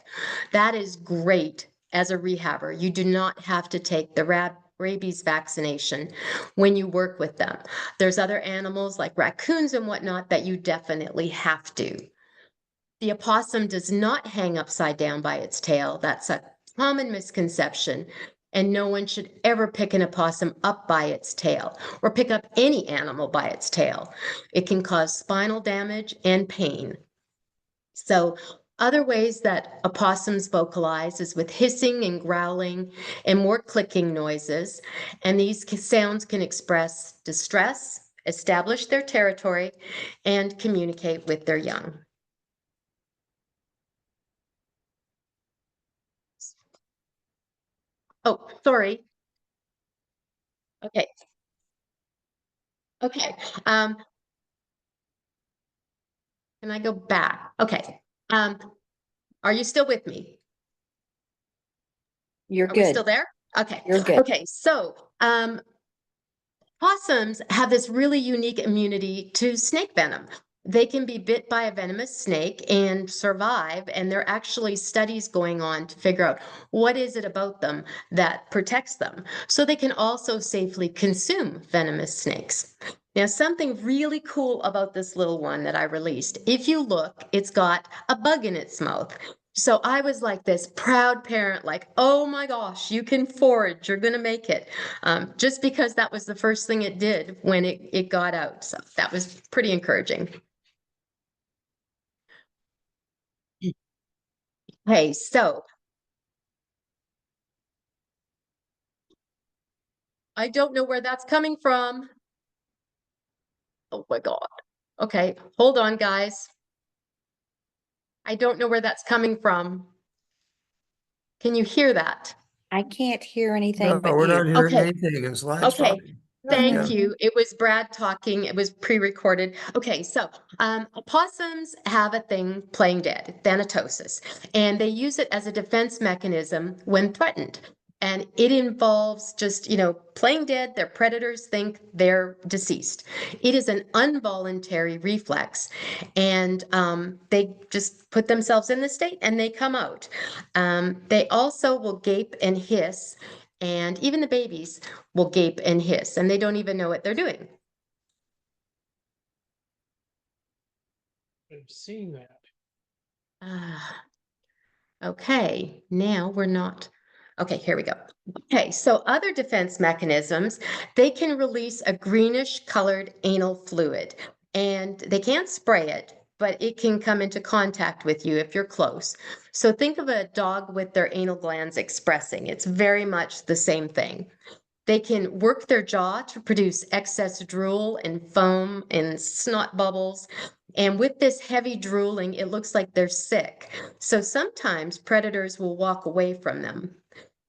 [SPEAKER 2] That is great as a rehabber. You do not have to take the rabies vaccination when you work with them. There's other animals like raccoons and whatnot that you definitely have to. The opossum does not hang upside down by its tail. That's a common misconception. And no one should ever pick an opossum up by its tail or pick up any animal by its tail. It can cause spinal damage and pain. So other ways that opossums vocalize is with hissing and growling and more clicking noises. And these sounds can express distress, establish their territory, and communicate with their young. Oh, sorry. Okay. Okay. Can I go back? Okay. Are you still with me?
[SPEAKER 4] You're
[SPEAKER 2] Are we still
[SPEAKER 4] good.
[SPEAKER 2] there? Okay.
[SPEAKER 4] You're good.
[SPEAKER 2] Okay. So, possums have this really unique immunity to snake venom. They can be bit by a venomous snake and survive, and there are actually studies going on to figure out what is it about them that protects them, so they can also safely consume venomous snakes. Now, something really cool about this little one that I released, if you look, it's got a bug in its mouth. So I was like this proud parent, like, oh my gosh, you can forage, you're going to make it. Just because that was the first thing it did when it got out. So that was pretty encouraging. Hey, so I don't know where that's coming from. Oh my God. Okay, hold on, guys. I don't know where that's coming from. Can you hear that?
[SPEAKER 4] I can't hear anything
[SPEAKER 1] No,
[SPEAKER 4] but
[SPEAKER 1] we're
[SPEAKER 4] you.
[SPEAKER 1] not hearing
[SPEAKER 2] Okay,
[SPEAKER 1] anything. The slide's
[SPEAKER 2] okay.
[SPEAKER 1] fine.
[SPEAKER 2] Thank
[SPEAKER 1] Yeah.
[SPEAKER 2] you. It was Brad talking. It was pre-recorded. Okay, so opossums have a thing playing dead, thanatosis, and they use it as a defense mechanism when threatened. And it involves just, playing dead. Their predators think they're deceased. It is an involuntary reflex, and they just put themselves in the state and they come out. They also will gape and hiss, and even the babies will gape and hiss, and they don't even know what they're doing.
[SPEAKER 8] I've seen that.
[SPEAKER 2] Ah, okay, now we're not. Okay, here we go. Okay, so other defense mechanisms, they can release a greenish colored anal fluid, and they can't spray it, but it can come into contact with you if you're close. So think of a dog with their anal glands expressing. It's very much the same thing. They can work their jaw to produce excess drool and foam and snot bubbles. And with this heavy drooling, it looks like they're sick. So sometimes predators will walk away from them.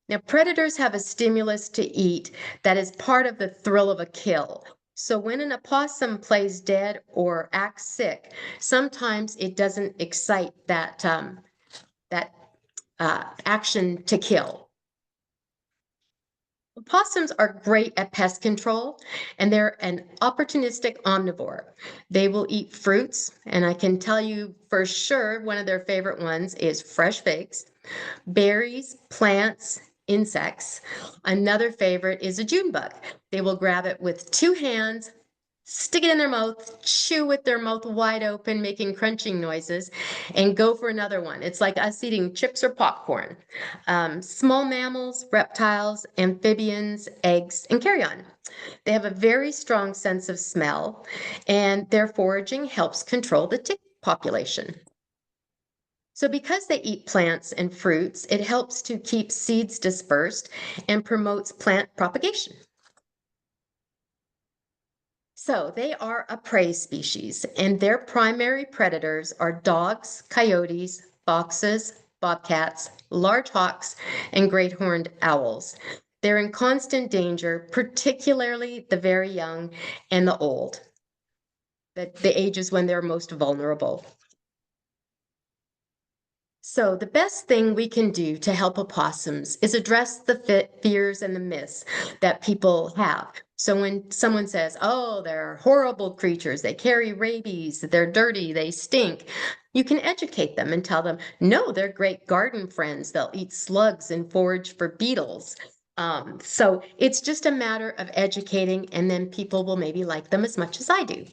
[SPEAKER 2] Now, predators have a stimulus to eat that is part of the thrill of a kill. So when an opossum plays dead or acts sick, sometimes it doesn't excite that action to kill. Opossums are great at pest control, and they're an opportunistic omnivore. They will eat fruits, and I can tell you for sure one of their favorite ones is fresh figs, berries, plants, insects. Another favorite is a June bug. They will grab it with two hands, stick it in their mouth, chew with their mouth wide open, making crunching noises, and go for another one. It's like us eating chips or popcorn. Small mammals, reptiles, amphibians, eggs, and carrion. They have a very strong sense of smell, and their foraging helps control the tick population. So because they eat plants and fruits, it helps to keep seeds dispersed and promotes plant propagation. So they are a prey species, and their primary predators are dogs, coyotes, foxes, bobcats, large hawks, and great horned owls. They're in constant danger, particularly the very young and the old, the ages when they're most vulnerable. So the best thing we can do to help opossums is address the fears and the myths that people have. So when someone says, oh, they're horrible creatures, they carry rabies, they're dirty, they stink, you can educate them and tell them, no, they're great garden friends. They'll eat slugs and forage for beetles. So it's just a matter of educating, and then people will maybe like them as much as I do.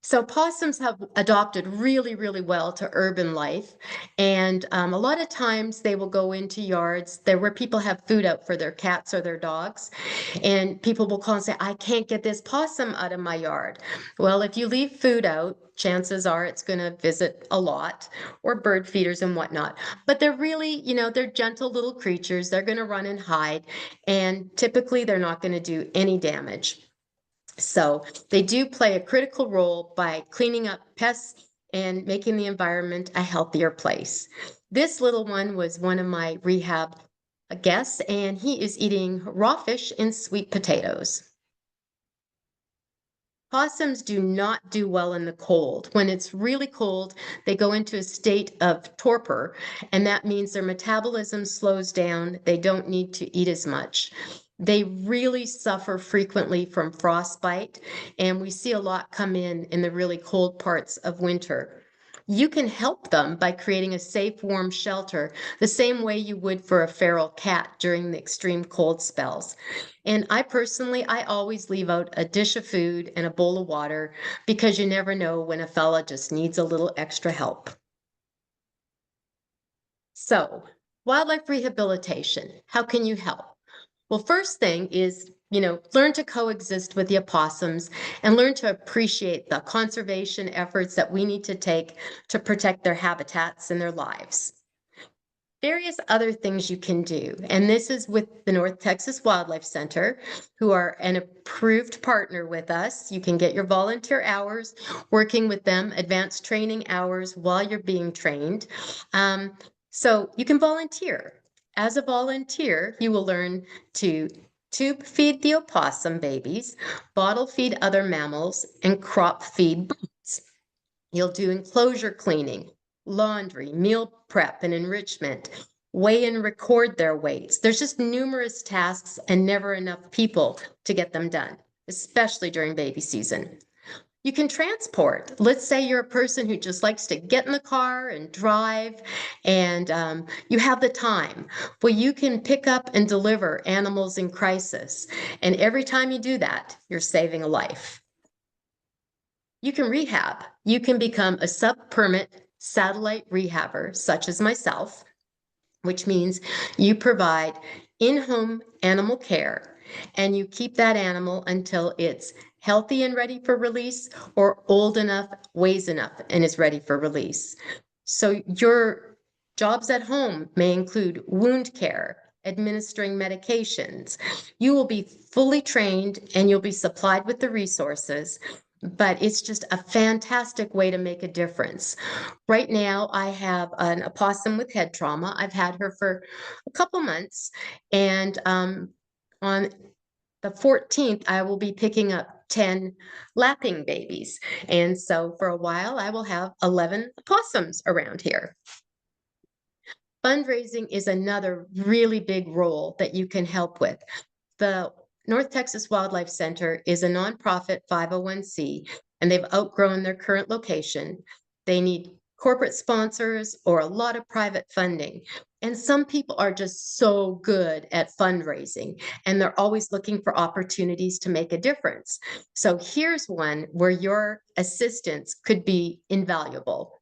[SPEAKER 2] So possums have adopted really, really well to urban life. And a lot of times they will go into yards there where people have food out for their cats or their dogs. And people will call and say, I can't get this possum out of my yard. Well, if you leave food out, chances are it's going to visit a lot, or bird feeders and whatnot. But they're really, they're gentle little creatures. They're going to run and hide. And typically they're not going to do any damage. So they do play a critical role by cleaning up pests and making the environment a healthier place. This little one was one of my rehab guests, and he is eating raw fish and sweet potatoes. Possums do not do well in the cold. When it's really cold, they go into a state of torpor, and that means their metabolism slows down. They don't need to eat as much. They really suffer frequently from frostbite, and we see a lot come in the really cold parts of winter. You can help them by creating a safe, warm shelter, the same way you would for a feral cat during the extreme cold spells. And I personally, I always leave out a dish of food and a bowl of water because you never know when a fella just needs a little extra help. So, wildlife rehabilitation, how can you help? Well, first thing is, learn to coexist with the opossums and learn to appreciate the conservation efforts that we need to take to protect their habitats and their lives. Various other things you can do, and this is with the North Texas Wildlife Center, who are an approved partner with us. You can get your volunteer hours working with them, advanced training hours while you're being trained. So you can volunteer. As a volunteer, you will learn to tube feed the opossum babies, bottle feed other mammals, and crop feed birds. You'll do enclosure cleaning, laundry, meal prep and enrichment, weigh and record their weights. There's just numerous tasks and never enough people to get them done, especially during baby season. You can transport. Let's say you're a person who just likes to get in the car and drive, and you have the time. Well, you can pick up and deliver animals in crisis. And every time you do that, you're saving a life. You can rehab. You can become a sub-permit satellite rehabber, such as myself, which means you provide in-home animal care and you keep that animal until it's healthy and ready for release, or old enough, weighs enough, and is ready for release. So your jobs at home may include wound care, administering medications. You will be fully trained and you'll be supplied with the resources, but it's just a fantastic way to make a difference. Right now, I have an opossum with head trauma. I've had her for a couple months, and on the 14th, I will be picking up 10 lapping babies. And so for a while, I will have 11 opossums around here. Fundraising is another really big role that you can help with. The North Texas Wildlife Center is a nonprofit 501c, and they've outgrown their current location. They need corporate sponsors or a lot of private funding. And some people are just so good at fundraising, and they're always looking for opportunities to make a difference. So here's one where your assistance could be invaluable.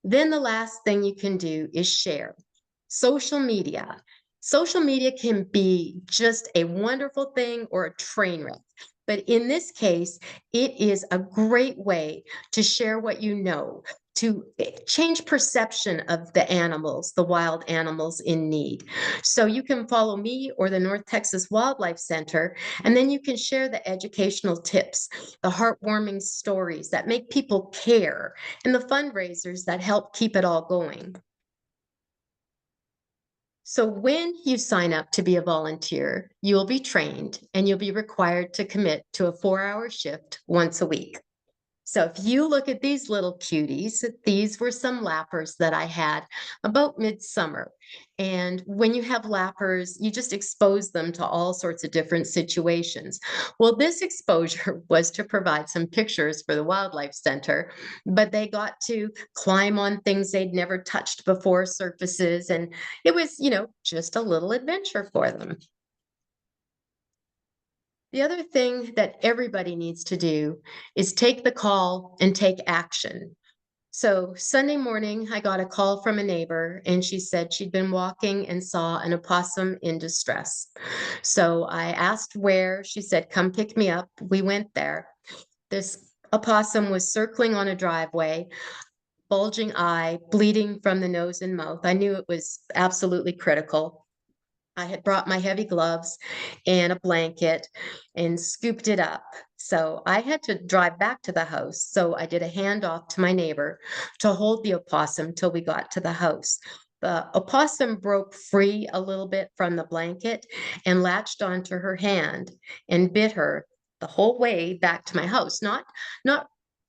[SPEAKER 2] Then the last thing you can do is share. Social media. Social media can be just a wonderful thing or a train wreck. But in this case, it is a great way to share what you know, to change perception of the animals, the wild animals in need. So you can follow me or the North Texas Wildlife Center, and then you can share the educational tips, the heartwarming stories that make people care, and the fundraisers that help keep it all going. So when you sign up to be a volunteer, you will be trained and you'll be required to commit to a 4-hour shift once a week. So if you look at these little cuties, these were some lappers that I had about midsummer. And when you have lappers, you just expose them to all sorts of different situations. Well, this exposure was to provide some pictures for the Wildlife Center, but they got to climb on things they'd never touched before, surfaces, and it was, just a little adventure for them. The other thing that everybody needs to do is take the call and take action. So Sunday morning, I got a call from a neighbor, and she said she'd been walking and saw an opossum in distress. So I asked where. She said, "Come pick me up." We went there. This opossum was circling on a driveway, bulging eye, bleeding from the nose and mouth. I knew it was absolutely critical. I had brought my heavy gloves and a blanket and scooped it up. So I had to drive back to the house. So I did a handoff to my neighbor to hold the opossum till we got to the house. The opossum broke free a little bit from the blanket and latched onto her hand and bit her the whole way back to my house, not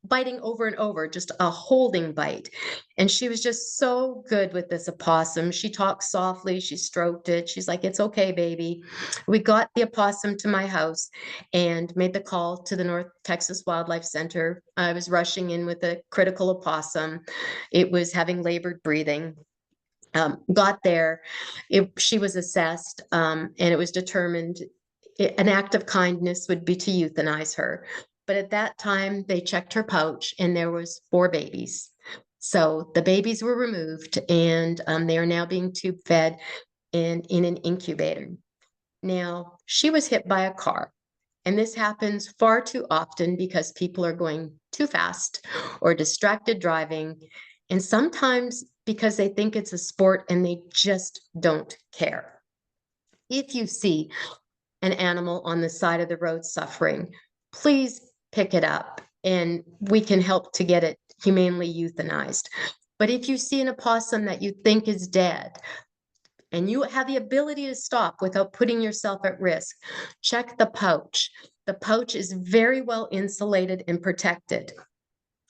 [SPEAKER 2] biting over and over, just a holding bite. And she was just so good with this opossum. She talked softly, she stroked it. She's like, "It's okay, baby." We got the opossum to my house and made the call to the North Texas Wildlife Center. I was rushing in with a critical opossum. It was having labored breathing. Got there, she was assessed, and it was determined an act of kindness would be to euthanize her. But at that time, they checked her pouch and there was 4 babies. So the babies were removed and they are now being tube fed and in an incubator. Now, she was hit by a car. And this happens far too often because people are going too fast or distracted driving. And sometimes because they think it's a sport and they just don't care. If you see an animal on the side of the road suffering, please pick it up and we can help to get it humanely euthanized. But if you see an opossum that you think is dead and you have the ability to stop without putting yourself at risk, check the pouch. The pouch is very well insulated and protected.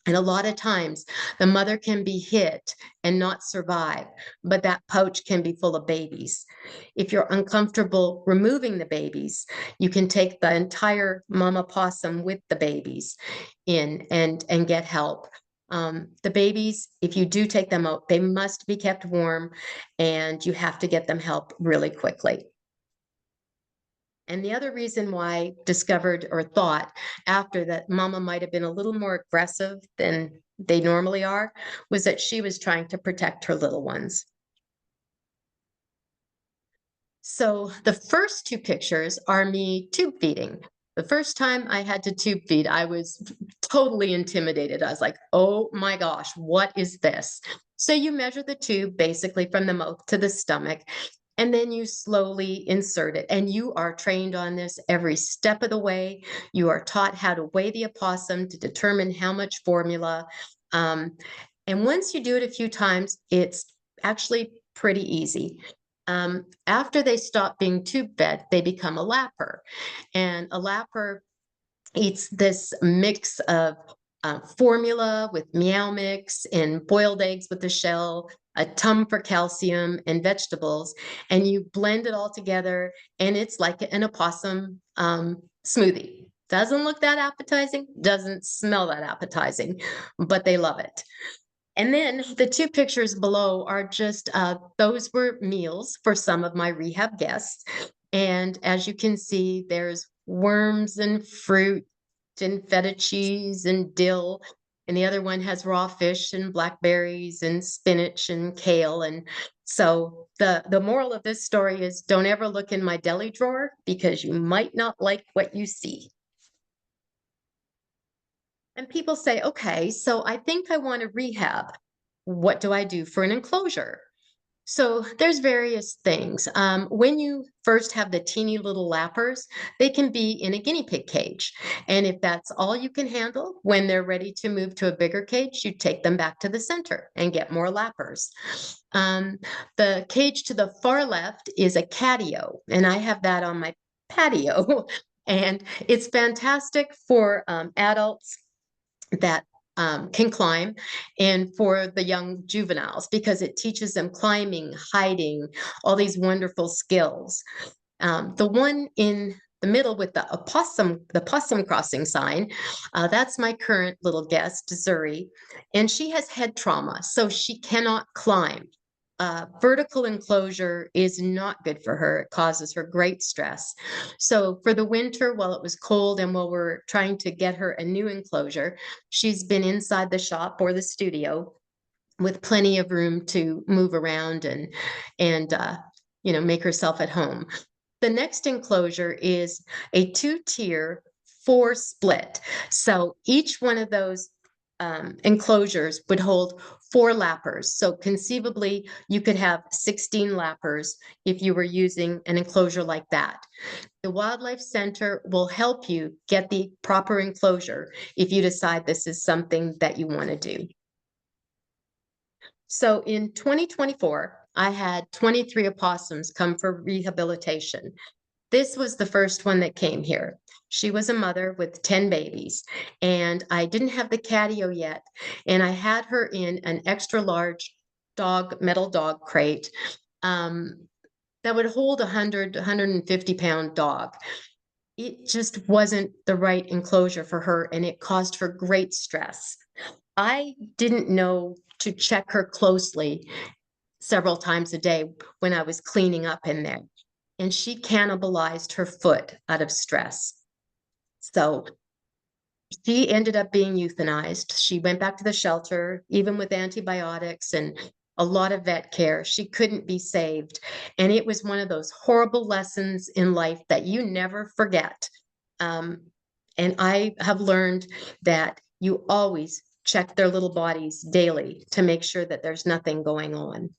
[SPEAKER 2] And a lot of times the mother can be hit and not survive, but that pouch can be full of babies. If you're uncomfortable removing the babies, you can take the entire mama possum with the babies in and get help. The babies, if you do take them out, they must be kept warm and you have to get them help really quickly. And the other reason why I discovered or thought after that mama might have been a little more aggressive than they normally are was that she was trying to protect her little ones. So the first 2 pictures are me tube feeding. The first time I had to tube feed, I was totally intimidated. I was like, "Oh my gosh, what is this?" So you measure the tube basically from the mouth to the stomach, and then you slowly insert it. And you are trained on this every step of the way. You are taught how to weigh the opossum to determine how much formula. And once you do it a few times, it's actually pretty easy. After they stop being tube fed, they become a lapper. And a lapper eats this mix of formula with meow mix and boiled eggs with the shell, a ton for calcium and vegetables, and you blend it all together and it's like an opossum smoothie. Doesn't look that appetizing, doesn't smell that appetizing, but they love it. And then the 2 pictures below are just, those were meals for some of my rehab guests. And as you can see, there's worms and fruit and feta cheese and dill. And the other one has raw fish and blackberries and spinach and kale. And so the moral of this story is don't ever look in my deli drawer because you might not like what you see. And people say, "Okay, so I think I want to rehab. What do I do for an enclosure?" So there's various things. When you first have the teeny little lappers, they can be in a guinea pig cage. And if that's all you can handle, when they're ready to move to a bigger cage, you take them back to the center and get more lappers. The cage to the far left is a catio, and I have that on my patio. And it's fantastic for adults that can climb and for the young juveniles because it teaches them climbing, hiding, all these wonderful skills. The one in the middle with the possum crossing sign, that's my current little guest, Zuri, and she has head trauma, so she cannot climb. Vertical enclosure is not good for her. It causes her great stress. So for the winter, while it was cold and while we're trying to get her a new enclosure, she's been inside the shop or the studio with plenty of room to move around and make herself at home. The next enclosure is a 2-tier 4 split. So each one of those enclosures would hold 4 lappers. So conceivably, you could have 16 lappers if you were using an enclosure like that. The Wildlife Center will help you get the proper enclosure if you decide this is something that you want to do. So in 2024, I had 23 opossums come for rehabilitation. This was the first one that came here. She was a mother with 10 babies, and I didn't have the catio yet, and I had her in an extra large metal dog crate that would hold 150-pound dog. It just wasn't the right enclosure for her, and it caused her great stress. I didn't know to check her closely several times a day when I was cleaning up in there, and she cannibalized her foot out of stress. So she ended up being euthanized. She went back to the shelter, even with antibiotics and a lot of vet care. She couldn't be saved. And it was one of those horrible lessons in life that you never forget. And I have learned that you always check their little bodies daily to make sure that there's nothing going on.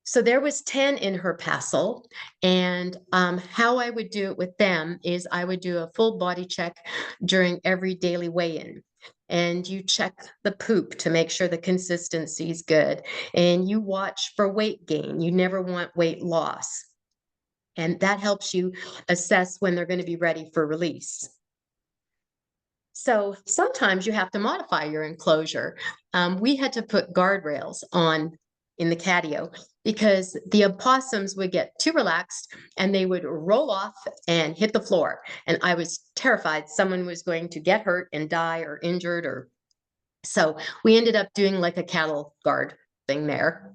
[SPEAKER 2] So there was 10 in her parcel, and how I would do it with them is I would do a full body check during every daily weigh-in. And you check the poop to make sure the consistency is good. And you watch for weight gain. You never want weight loss. And that helps you assess when they're going to be ready for release. So sometimes you have to modify your enclosure. We had to put guardrails on in the catio because the opossums would get too relaxed and they would roll off and hit the floor. And I was terrified someone was going to get hurt and die or injured, or so we ended up doing like a cattle guard thing there.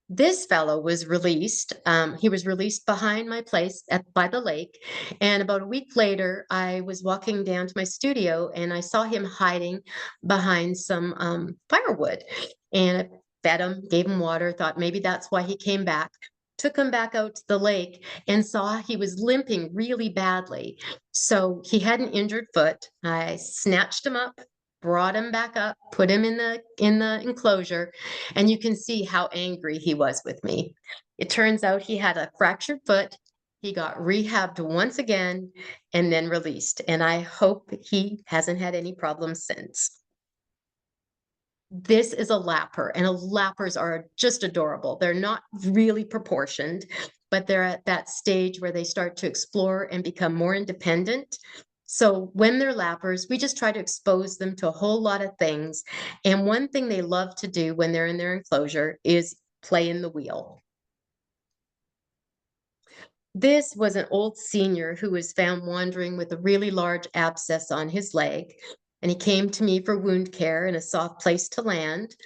[SPEAKER 2] This fellow was released. He was released behind my place by the lake. And about a week later, I was walking down to my studio and I saw him hiding behind some firewood. And I fed him, gave him water, thought maybe that's why he came back. Took him back out to the lake and saw he was limping really badly. So he had an injured foot. I snatched him up, brought him back up, put him in the enclosure, and you can see how angry he was with me. It turns out he had a fractured foot. He got rehabbed once again and then released, and I hope he hasn't had any problems since. This is a lapper, and lappers are just adorable. They're not really proportioned, but they're at that stage where they start to explore and become more independent. So when they're lappers, we just try to expose them to a whole lot of things. And one thing they love to do when they're in their enclosure is play in the wheel. This was an old senior who was found wandering with a really large abscess on his leg. And he came to me for wound care and a soft place to land.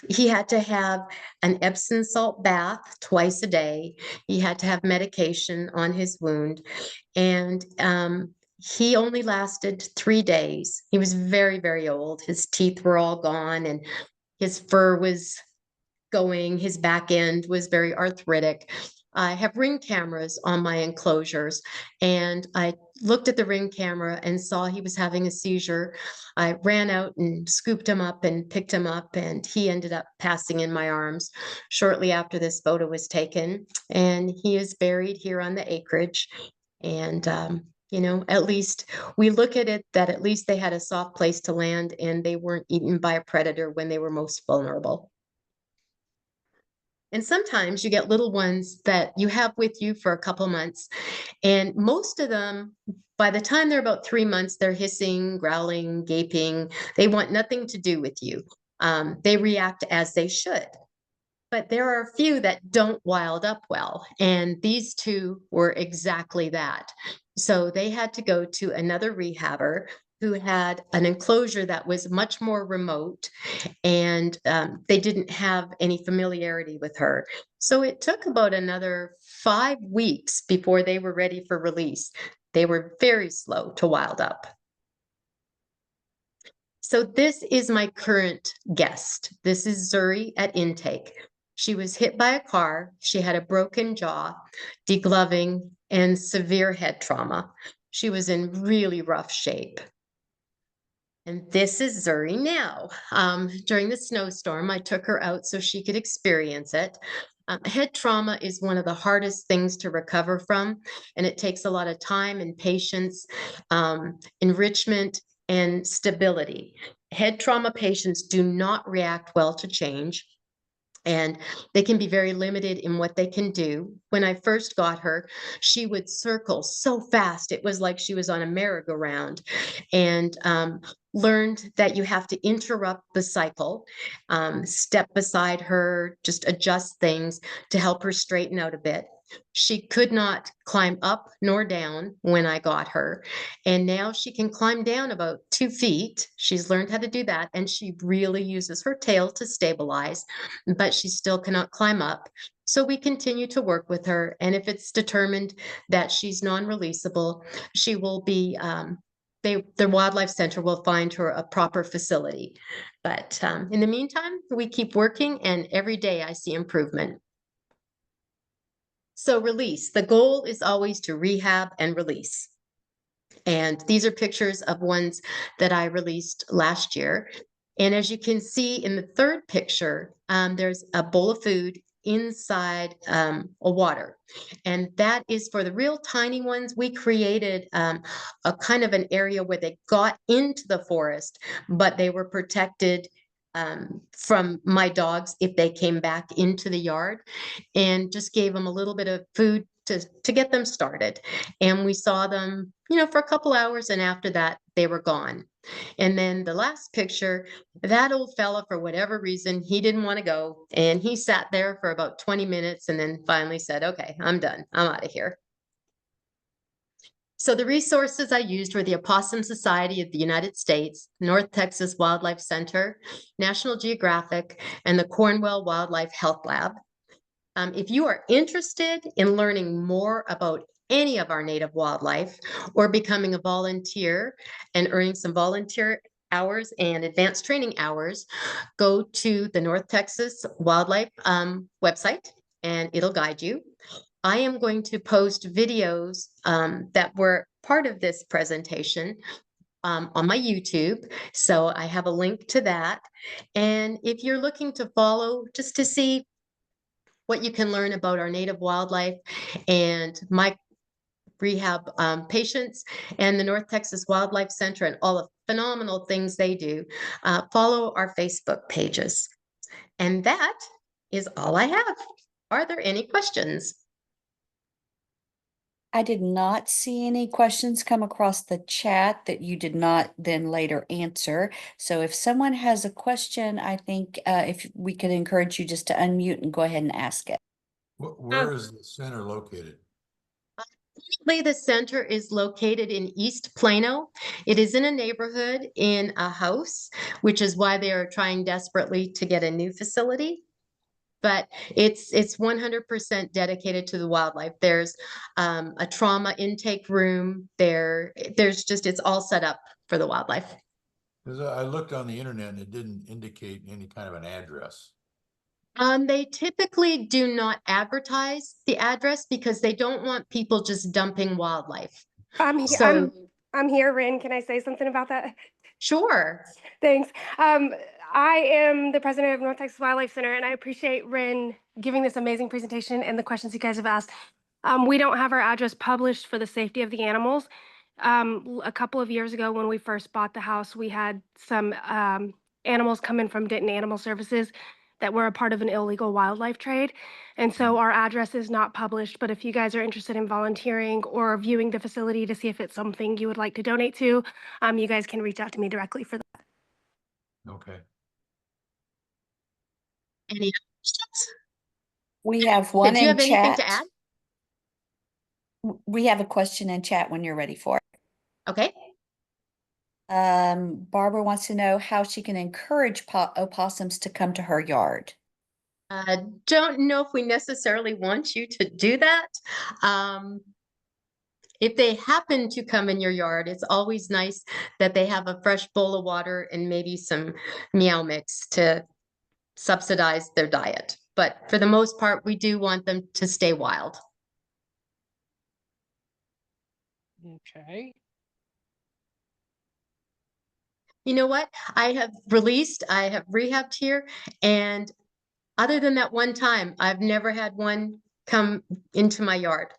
[SPEAKER 2] He had to have an Epsom salt bath twice a day. He had to have medication on his wound. And he only lasted 3 days. He was very, very old. His teeth were all gone and his fur was going. His back end was very arthritic. I have ring cameras on my enclosures, and I looked at the ring camera and saw he was having a seizure. I ran out and scooped him up and picked him up, and he ended up passing in my arms shortly after this photo was taken. And he is buried here on the acreage. And you know, at least we look at it that at least they had a soft place to land and they weren't eaten by a predator when they were most vulnerable. And sometimes you get little ones that you have with you for a couple months, and most of them, by the time they're about 3 months, they're hissing, growling, gaping. They want nothing to do with you. They react as they should. But there are a few that don't wild up well, and these two were exactly that. So they had to go to another rehabber who had an enclosure that was much more remote, and they didn't have any familiarity with her. So it took about another 5 weeks before they were ready for release. They were very slow to wild up. So this is my current guest. This is Zuri at intake. She was hit by a car. She had a broken jaw, degloving, and severe head trauma. She was in really rough shape. And this is Zuri now. During the snowstorm, I took her out so she could experience it. Head trauma is one of the hardest things to recover from, and it takes a lot of time and patience, enrichment, and stability. Head trauma patients do not react well to change. and they can be very limited in what they can do. When I first got her, she would circle so fast. It was like she was on a merry-go-round, and learned that you have to interrupt the cycle, step beside her, just adjust things to help her straighten out a bit. She could not climb up nor down when I got her. And now she can climb down about 2 feet. She's learned how to do that. And she really uses her tail to stabilize, but she still cannot climb up. So we continue to work with her. And if it's determined that she's non-releasable, she will be, the wildlife center will find her a proper facility. But in the meantime, we keep working, and every day I see improvement. So release, the goal is always to rehab and release. And these are pictures of ones that I released last year. And as you can see in the third picture, there's a bowl of food inside a water. And that is for the real tiny ones. We created a kind of an area where they got into the forest, but they were protected from my dogs if they came back into the yard, and just gave them a little bit of food to get them started. And we saw them, for a couple hours, and after that, they were gone. And then the last picture, that old fella, for whatever reason, he didn't want to go. And he sat there for about 20 minutes and then finally said, okay, I'm done. I'm out of here. So the resources I used were the Opossum Society of the United States, North Texas Wildlife Center, National Geographic, and the Cornwell Wildlife Health Lab. If you are interested in learning more about any of our native wildlife, or becoming a volunteer and earning some volunteer hours and advanced training hours, go to the North Texas Wildlife website, and it'll guide you. I am going to post videos that were part of this presentation on my YouTube. So I have a link to that. And if you're looking to follow, just to see what you can learn about our native wildlife and my rehab patients and the North Texas Wildlife Center and all the phenomenal things they do, follow our Facebook pages. And that is all I have. Are there any questions?
[SPEAKER 4] I did not see any questions come across the chat that you did not then later answer. So if someone has a question, I think if we could encourage you just to unmute and go ahead and ask it.
[SPEAKER 6] Where is the center located?
[SPEAKER 2] The center is located in East Plano. It is in a neighborhood in a house, which is why they are trying desperately to get a new facility. But it's 100% dedicated to the wildlife. There's a trauma intake room. There's just, it's all set up for the wildlife.
[SPEAKER 6] Because I looked on the internet and it didn't indicate any kind of an address.
[SPEAKER 2] They typically do not advertise the address because they don't want people just dumping wildlife.
[SPEAKER 9] I'm here.
[SPEAKER 2] So,
[SPEAKER 9] I'm here, Ren. Can I say something about that?
[SPEAKER 2] sure.
[SPEAKER 9] Thanks. I am the president of North Texas Wildlife Center, and I appreciate Ren giving this amazing presentation and the questions you guys have asked. We don't have our address published for the safety of the animals. A couple of years ago, when we first bought the house, we had some animals come in from Denton Animal Services that were a part of an illegal wildlife trade. And so our address is not published, but if you guys are interested in volunteering or viewing the facility to see if it's something you would like to donate to, you guys can reach out to me directly for that.
[SPEAKER 6] Okay.
[SPEAKER 2] Any questions?
[SPEAKER 4] We have one
[SPEAKER 2] Did you
[SPEAKER 4] in
[SPEAKER 2] have anything to
[SPEAKER 4] chat.
[SPEAKER 2] add?
[SPEAKER 4] We have a question in chat when you're ready for it.
[SPEAKER 2] Okay.
[SPEAKER 4] Barbara wants to know how she can encourage opossums to come to her yard.
[SPEAKER 2] Don't know if we necessarily want you to do that. If they happen to come in your yard, it's always nice that they have a fresh bowl of water and maybe some meow mix to subsidize their diet. But for the most part, we do want them to stay wild.
[SPEAKER 8] Okay.
[SPEAKER 2] You know what? I have rehabbed here, and other than that one time, I've never had one come into my yard.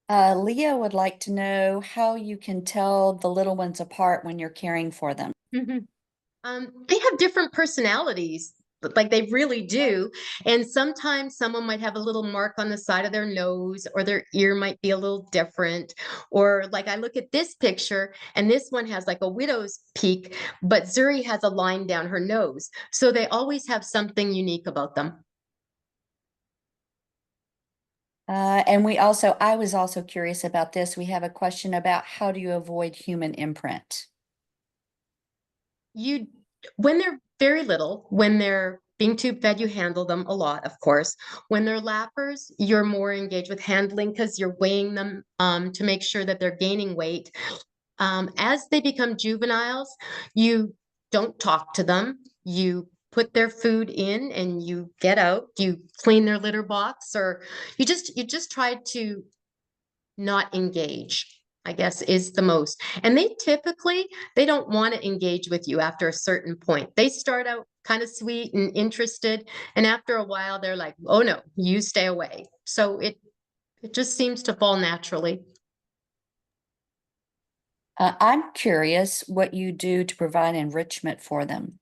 [SPEAKER 4] Leah would like to know how you can tell the little ones apart when you're caring for them.
[SPEAKER 2] They have different personalities, like they really do. And sometimes someone might have a little mark on the side of their nose, or their ear might be a little different. Or like I look at this picture, and this one has like a widow's peak, but Zuri has a line down her nose. So they always have something unique about them.
[SPEAKER 4] And I was also curious about this. We have a question about how do you avoid human imprint?
[SPEAKER 2] When they're very little, when they're being tube fed, you handle them a lot, of course. When they're lappers, you're more engaged with handling because you're weighing them to make sure that they're gaining weight. As they become juveniles, you don't talk to them. You put their food in and you get out. You clean their litter box, or you just try to not engage, I guess, is the most. And they don't want to engage with you after a certain point. They start out kind of sweet and interested, and after a while they're like, oh no, you stay away. So it just seems to fall naturally.
[SPEAKER 4] I'm curious what you do to provide enrichment for them.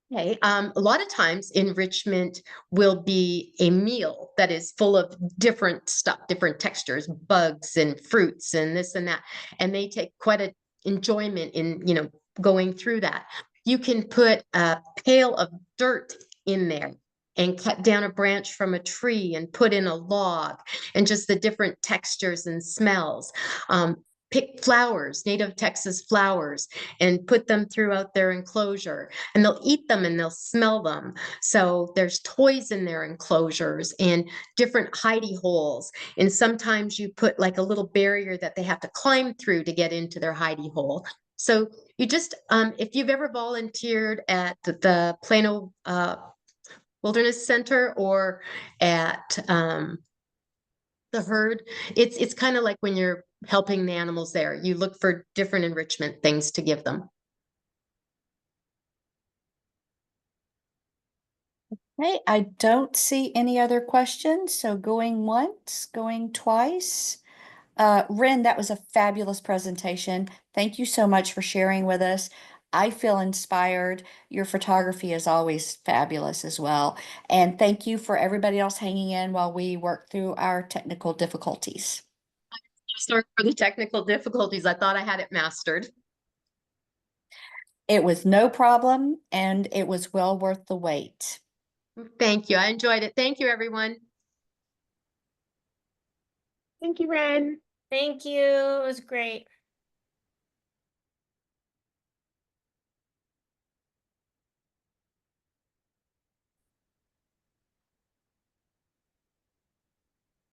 [SPEAKER 2] Okay. A lot of times enrichment will be a meal that is full of different stuff, different textures, bugs and fruits and this and that. And they take quite an enjoyment in, going through that. You can put a pail of dirt in there and cut down a branch from a tree and put in a log, and just the different textures and smells. Pick flowers, native Texas flowers, and put them throughout their enclosure, and they'll eat them and they'll smell them. So there's toys in their enclosures and different hidey holes. And sometimes you put like a little barrier that they have to climb through to get into their hidey hole. So you just, if you've ever volunteered at the Plano Wilderness Center, or at the herd, it's kind of like when you're helping the animals there, you look for different enrichment things to give them.
[SPEAKER 4] Okay, I don't see any other questions, so going once, going twice. Ren, that was a fabulous presentation. Thank you so much for sharing with us. I feel inspired. Your photography is always fabulous as well. And thank you for everybody else hanging in while we work through our technical difficulties.
[SPEAKER 2] Sorry for the technical difficulties. I thought I had it mastered.
[SPEAKER 4] It was no problem, and it was well worth the wait.
[SPEAKER 2] Thank you. I enjoyed it. Thank you, everyone.
[SPEAKER 3] Thank you, Ren.
[SPEAKER 9] Thank you. It was great.